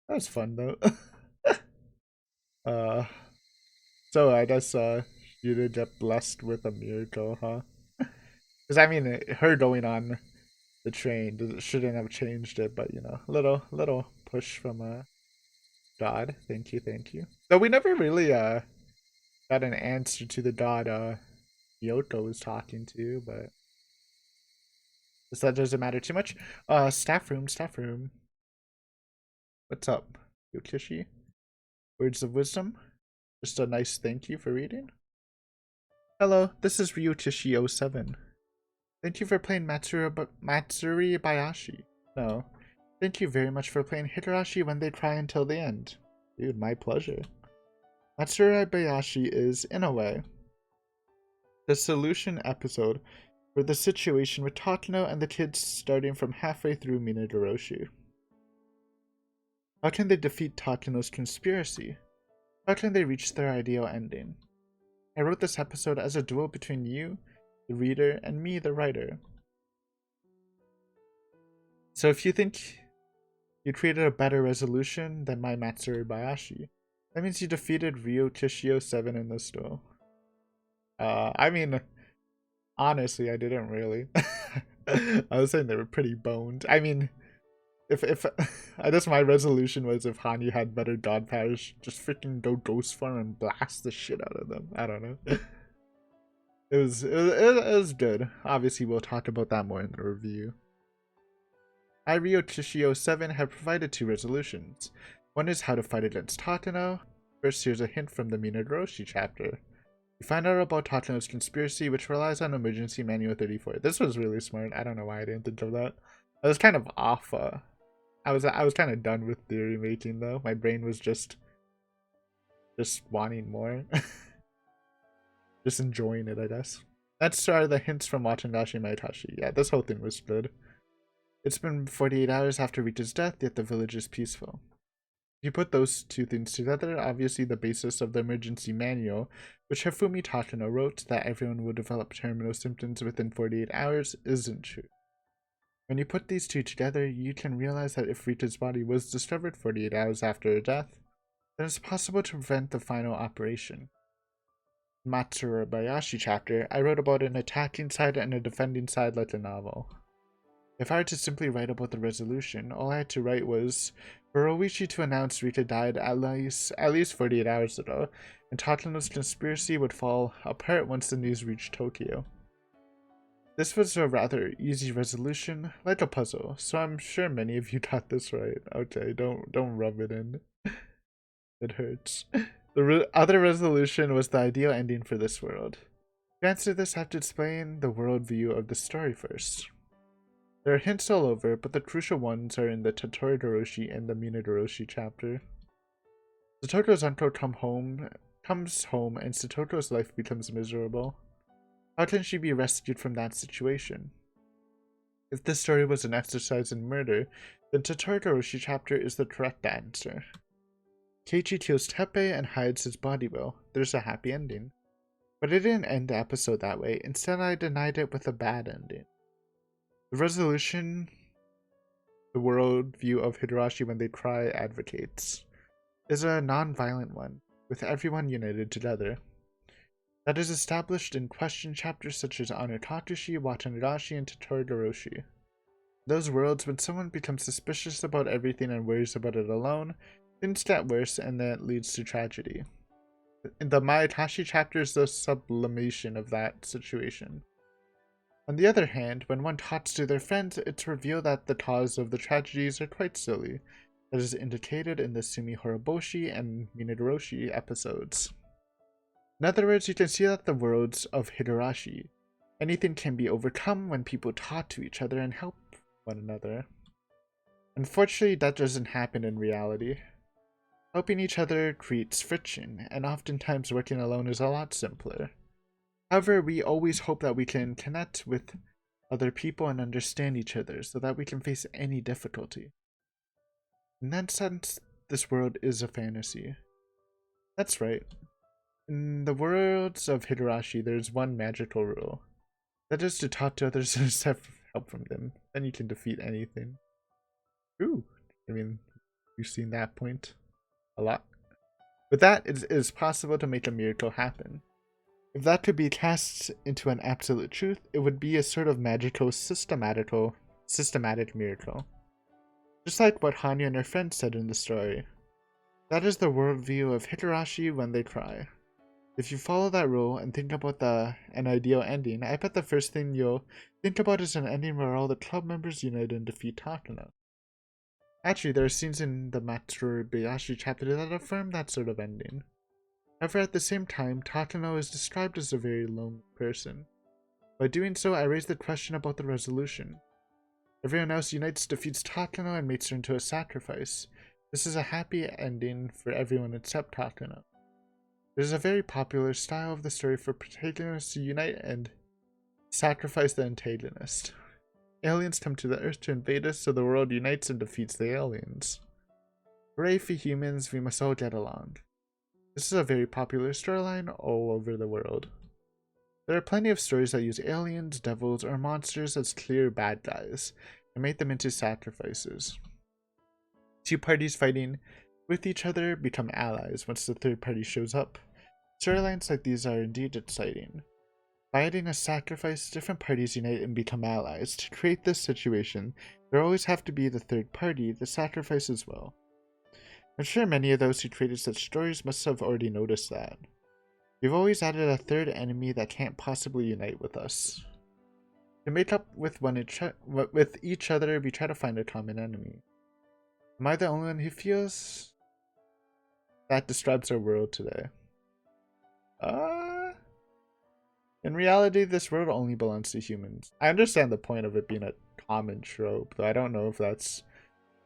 That was fun, though. So I guess, you did get blessed with a miracle, huh? Because, I mean, her going on the train shouldn't have changed it, but, you know, little push from, God. Thank you, thank you. Though we never really got an answer to the God Kyoto was talking to, but that doesn't matter too much. Staff room, staff room. What's up, Yokishi? Words of wisdom? Just a nice thank you for reading. Hello, this is Ryutishi07. Thank you for playing Matsuribayashi. No. Thank you very much for playing Higurashi when they cry until the end. Dude, my pleasure. Matsuribayashi is, in a way, the solution episode for the situation with Takano and the kids starting from halfway through Minagoroshi. How can they defeat Takano's conspiracy? How can they reach their ideal ending? I wrote this episode as a duel between you, the reader, and me, the writer. So if you think you created a better resolution than my Matsuribayashi, that means you defeated Ryutishi07 in this duel. I mean, honestly, I didn't really. I was saying they were pretty boned. I mean, if I guess my resolution was if Hanyu had better god powers, just freaking go ghost form and blast the shit out of them. I don't know. It was good. Obviously, we'll talk about that more in the review. I, Ryutishi07, have provided 2 resolutions. One is how to fight against Takano. First, here's a hint from the Untitled Chapter. You find out about Takano's conspiracy, which relies on Emergency Manual 34. This was really smart. I don't know why I didn't think of that. I was kind of off. I was kind of done with theory making though. My brain was just wanting more, just enjoying it, I guess. Next are the hints from Watangashi Maitashi. Yeah, this whole thing was good. It's been 48 hours after Rita's death, yet the village is peaceful. If you put those 2 things together, obviously the basis of the emergency manual, which Hifumi Takano wrote that everyone will develop terminal symptoms within 48 hours, isn't true. When you put these 2 together, you can realize that if Rita's body was discovered 48 hours after her death, then it's possible to prevent the final operation. In Matsuribayashi chapter, I wrote about an attacking side and a defending side like a novel. If I were to simply write about the resolution, all I had to write was for Oishi to announce Rita died at least 48 hours ago, and Takano's conspiracy would fall apart once the news reached Tokyo. This was a rather easy resolution, like a puzzle, so I'm sure many of you got this right. Okay, don't rub it in. It hurts. The other resolution was the ideal ending for this world. To answer this, I have to explain the worldview of the story first. There are hints all over, but the crucial ones are in the Totoro-doroshi and the Minagoroshi chapter. Satoto's uncle comes home and Satoto's life becomes miserable. How can she be rescued from that situation? If this story was an exercise in murder, then Totoro-doroshi chapter is the correct answer. Keiichi kills Teppei and hides his body well. There's a happy ending. But I didn't end the episode that way. Instead, I denied it with a bad ending. The resolution the worldview of Higurashi when they cry advocates is a non-violent one, with everyone united together. That is established in question chapters such as Anutakushi, Watangashi, and Totoro-doroshi. Those worlds, when someone becomes suspicious about everything and worries about it alone, things get worse and that leads to tragedy. In the Matsuribayashi chapter is the sublimation of that situation. On the other hand, when one talks to their friends, it's revealed that the cause of the tragedies are quite silly, as is indicated in the Sumi Horoboshi and Minaroshi episodes. In other words, you can see that the worlds of Higurashi, anything can be overcome when people talk to each other and help one another. Unfortunately, that doesn't happen in reality. Helping each other creates friction, and oftentimes working alone is a lot simpler. However, we always hope that we can connect with other people and understand each other so that we can face any difficulty. In that sense, this world is a fantasy. That's right. In the worlds of Higurashi, there's one magical rule. That is to talk to others and accept help from them. Then you can defeat anything. Ooh, I mean, you've seen that point a lot. With that, it is possible to make a miracle happen. If that could be cast into an absolute truth, it would be a sort of magical, systematic miracle. Just like what Hanya and her friends said in the story. That is the worldview of Higurashi when they cry. If you follow that rule and think about an ideal ending, I bet the first thing you'll think about is an ending where all the club members unite and defeat Takano. Actually, there are scenes in the Matsuribayashi chapter that affirm that sort of ending. However, at the same time, Takano is described as a very lonely person. By doing so, I raise the question about the resolution. Everyone else unites, defeats Takano, and makes her into a sacrifice. This is a happy ending for everyone except Takano. It is a very popular style of the story for protagonists to unite and sacrifice the antagonist. Aliens come to the Earth to invade us, so the world unites and defeats the aliens. Hooray for humans, we must all get along. This is a very popular storyline all over the world. There are plenty of stories that use aliens, devils, or monsters as clear bad guys, and make them into sacrifices. Two parties fighting with each other become allies once the third party shows up. Storylines like these are indeed exciting. By adding a sacrifice, different parties unite and become allies. To create this situation, there always have to be the third party, the sacrifice as well. I'm sure many of those who created such stories must have already noticed that. We've always added a third enemy that can't possibly unite with us. To make up with each other, we try to find a common enemy. Am I the only one who feels that describes our world today? In reality, this world only belongs to humans. I understand the point of it being a common trope, though I don't know if that's...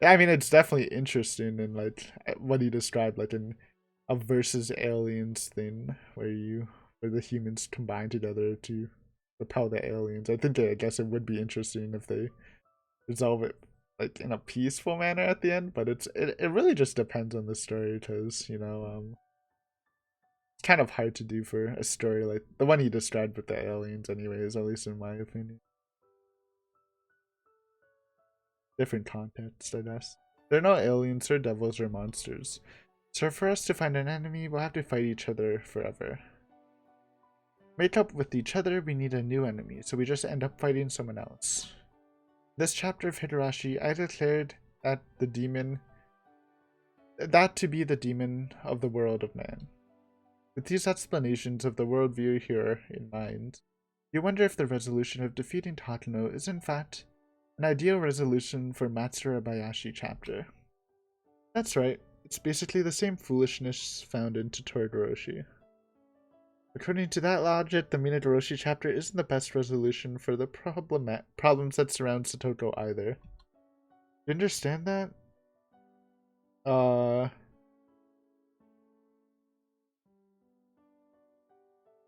I mean, it's definitely interesting in, like, what he described, like, in a versus aliens thing, where the humans combine together to repel the aliens. I guess it would be interesting if they resolve it, like, in a peaceful manner at the end, but it really just depends on the story, because, you know, it's kind of hard to do for a story like the one he described with the aliens anyways, at least in my opinion. Different context, I guess. There are no aliens or devils or monsters. So for us to find an enemy, we'll have to fight each other forever. Make up with each other, we need a new enemy, so we just end up fighting someone else. This chapter of Higurashi, I declared that to be the demon of the world of man. With these explanations of the worldview here in mind, you wonder if the resolution of defeating Takano is in fact an ideal resolution for Matsuribayashi chapter. That's right, it's basically the same foolishness found in Higurashi. According to that logic, the Minaroshi chapter isn't the best resolution for the problems that surround Satoko either. You understand that?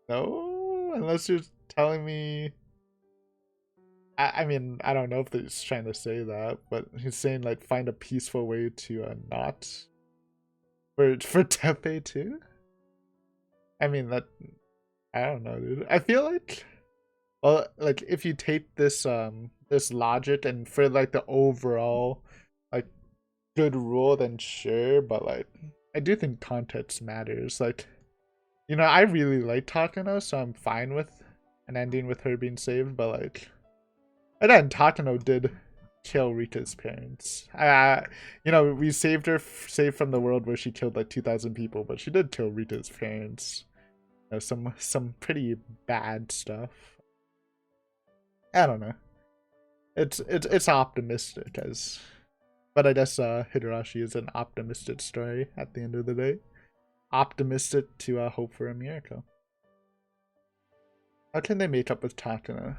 No? Unless you're telling me... I mean, I don't know if he's trying to say that, but he's saying, like, find a peaceful way to not... For Tepe too? I mean, that... I don't know, dude. I feel like... Well, like, if you take this, this logic and for, like, the overall, like, good rule, then sure, but, like, I do think context matters. Like, you know, I really like Takano, so I'm fine with an ending with her being saved, but, like... And then Takano did kill Rita's parents. We saved saved from the world where she killed like 2,000 people, but she did kill Rita's parents. Some pretty bad stuff. I don't know. It's optimistic but I guess Higurashi is an optimistic story at the end of the day. Optimistic to hope for a miracle. How can they make up with Takano?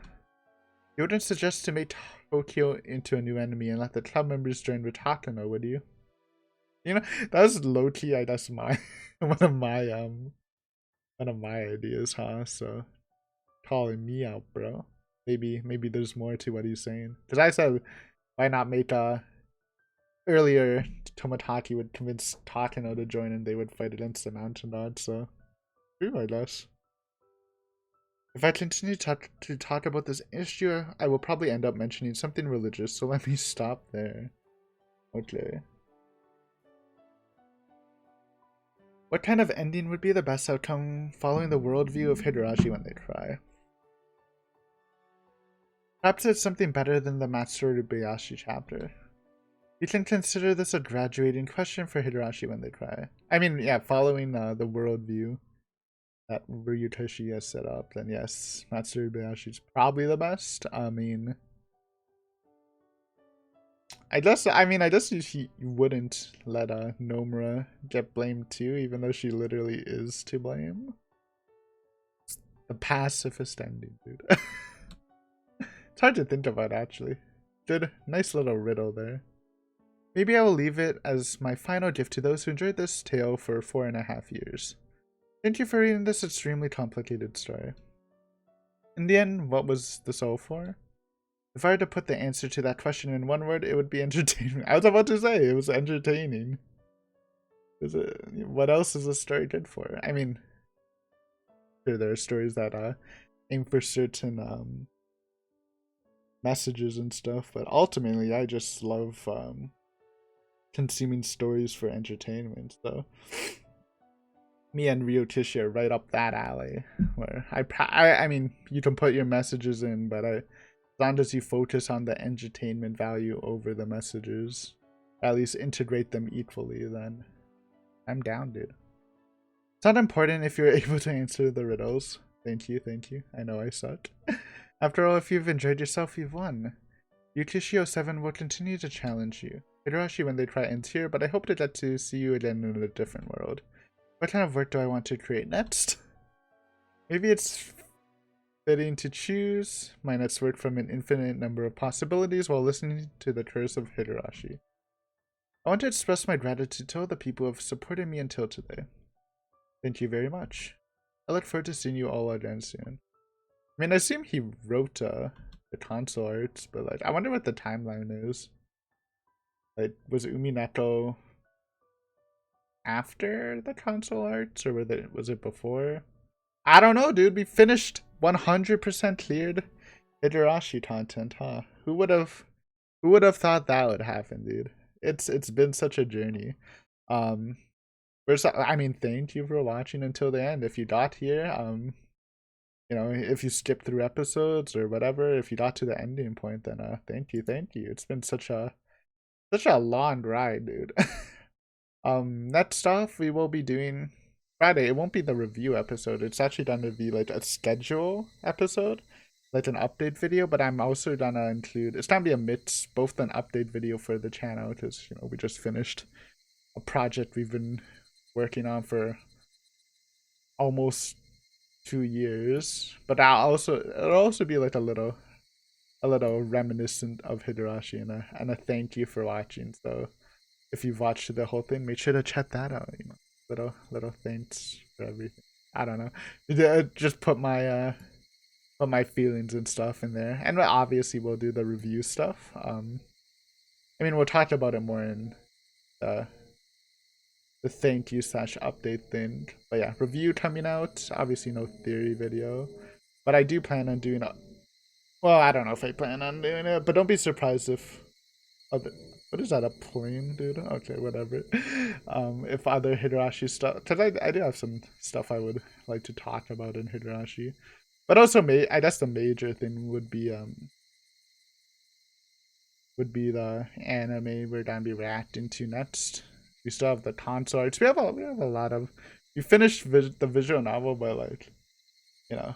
You wouldn't suggest to make Tokyo into a new enemy and let the club members join with Takano, would you? That's low key. That's my one of my ideas, huh? So calling me out, bro. Maybe there's more to what he's saying. Because I said, why not make earlier Tomotaki would convince Takano to join and they would fight against the Mountain God, so true, I guess. If I continue to talk about this issue, I will probably end up mentioning something religious, so let me stop there. Okay. What kind of ending would be the best outcome following the worldview of Higurashi when they cry? Perhaps it's something better than the Matsuribayashi chapter. You can consider this a graduating question for Higurashi when they cry. I mean, yeah, following the worldview that Ryutoshi has set up, then yes, Matsuribayashi is probably the best. I guess you wouldn't let Nomura get blamed too, even though she literally is to blame. The pacifist ending, dude. It's hard to think about, actually. Good, nice little riddle there. Maybe I will leave it as my final gift to those who enjoyed this tale for 4.5 years. Thank you for reading this extremely complicated story. In the end, what was this all for? If I were to put the answer to that question in one word, it would be entertainment. I was about to say, it was entertaining. What else is a story good for? I mean, sure, there are stories that aim for certain messages and stuff, but ultimately I just love consuming stories for entertainment, so me and Ryutoshi are right up that alley, where I mean, you can put your messages in, but as long as you focus on the entertainment value over the messages, at least integrate them equally, then I'm down, dude. It's not important if you're able to answer the riddles. Thank you. I know I suck. After all, if you've enjoyed yourself, you've won. Yukishio 7 will continue to challenge you. Higurashi when they try ends here, but I hope to get to see you again in a different world. What kind of work do I want to create next? Maybe it's fitting to choose my next work from an infinite number of possibilities while listening to the curse of Higurashi. I want to express my gratitude to all the people who have supported me until today. Thank you very much. I look forward to seeing you all again soon. I mean, I assume he wrote the console arts, but like, I wonder what the timeline is. Like, was Umineko after the console arts, or was it before? I don't know, dude. We finished 100% cleared Higurashi content, huh? Who would have thought that would happen, dude? It's been such a journey. I mean, thank you for watching until the end. If you got here, if you skipped through episodes or whatever, if you got to the ending point, then thank you. It's been such a long ride, dude. Next off, we will be doing Friday. It won't be the review episode. It's actually going to be like a schedule episode, like an update video. But I'm also gonna include. It's gonna be a mix, both an update video for the channel because we just finished a project we've been working on for almost 2 years. But it'll also be like a little reminiscent of Higurashi and a thank you for watching. So if you've watched the whole thing, make sure to check that out. Little thanks for everything. I don't know. Just put my feelings and stuff in there, and obviously we'll do the review stuff. I mean, we'll talk about it more in the thank you / update thing. But yeah, review coming out. Obviously no theory video, but I do plan on doing a. Well, I don't know if I plan on doing it, but don't be surprised if other. What is that, a plane, dude? Okay, whatever. If other Higurashi stuff, because I do have some stuff I would like to talk about in Higurashi, but also I guess the major thing would be would be the anime we're gonna be reacting to next. We still have the console arts. We have a lot of. We finished the visual novel, but like, you know,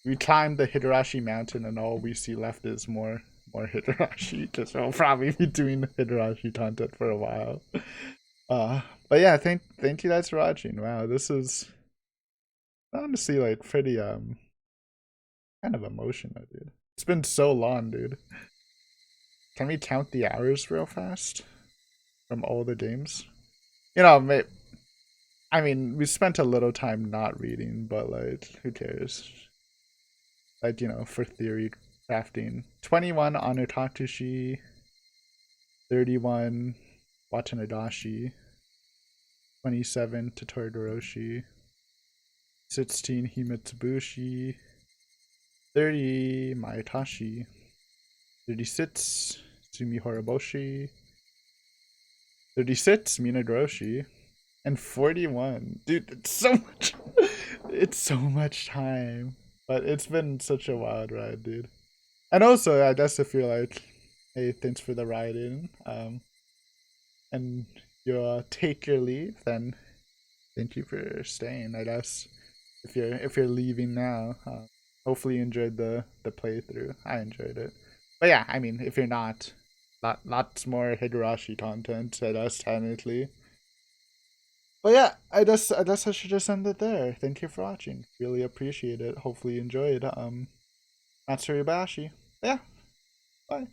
we climbed the Higurashi mountain, and all we see left is more Higurashi, because we'll probably be doing Higurashi content for a while. But yeah, thank you guys for watching. Wow, this is honestly like pretty kind of emotional, dude. It's been so long, dude. Can we count the hours real fast from all the games? You know, I mean, we spent a little time not reading, but like, who cares? Like, you know, for theory crafting. 21 Onotatushi, 31 Watanadashi, 27 Totodoroshi, 16 Himitsubushi, 30 Mayatashi, 36 Sumihoroboshi, 36 Minagoroshi, and 41. Dude, it's so much. It's so much time. But it's been such a wild ride, dude. And also, I guess if you're like, hey, thanks for the ride in, and you take your leave, then thank you for staying. I guess if you're leaving now, hopefully you enjoyed the playthrough. I enjoyed it. But yeah, I mean, if you're not, lots more Higurashi content, I guess, technically. But yeah, I guess I should just end it there. Thank you for watching. Really appreciate it. Hopefully you enjoyed. Matsuribayashi. Yeah. Bye.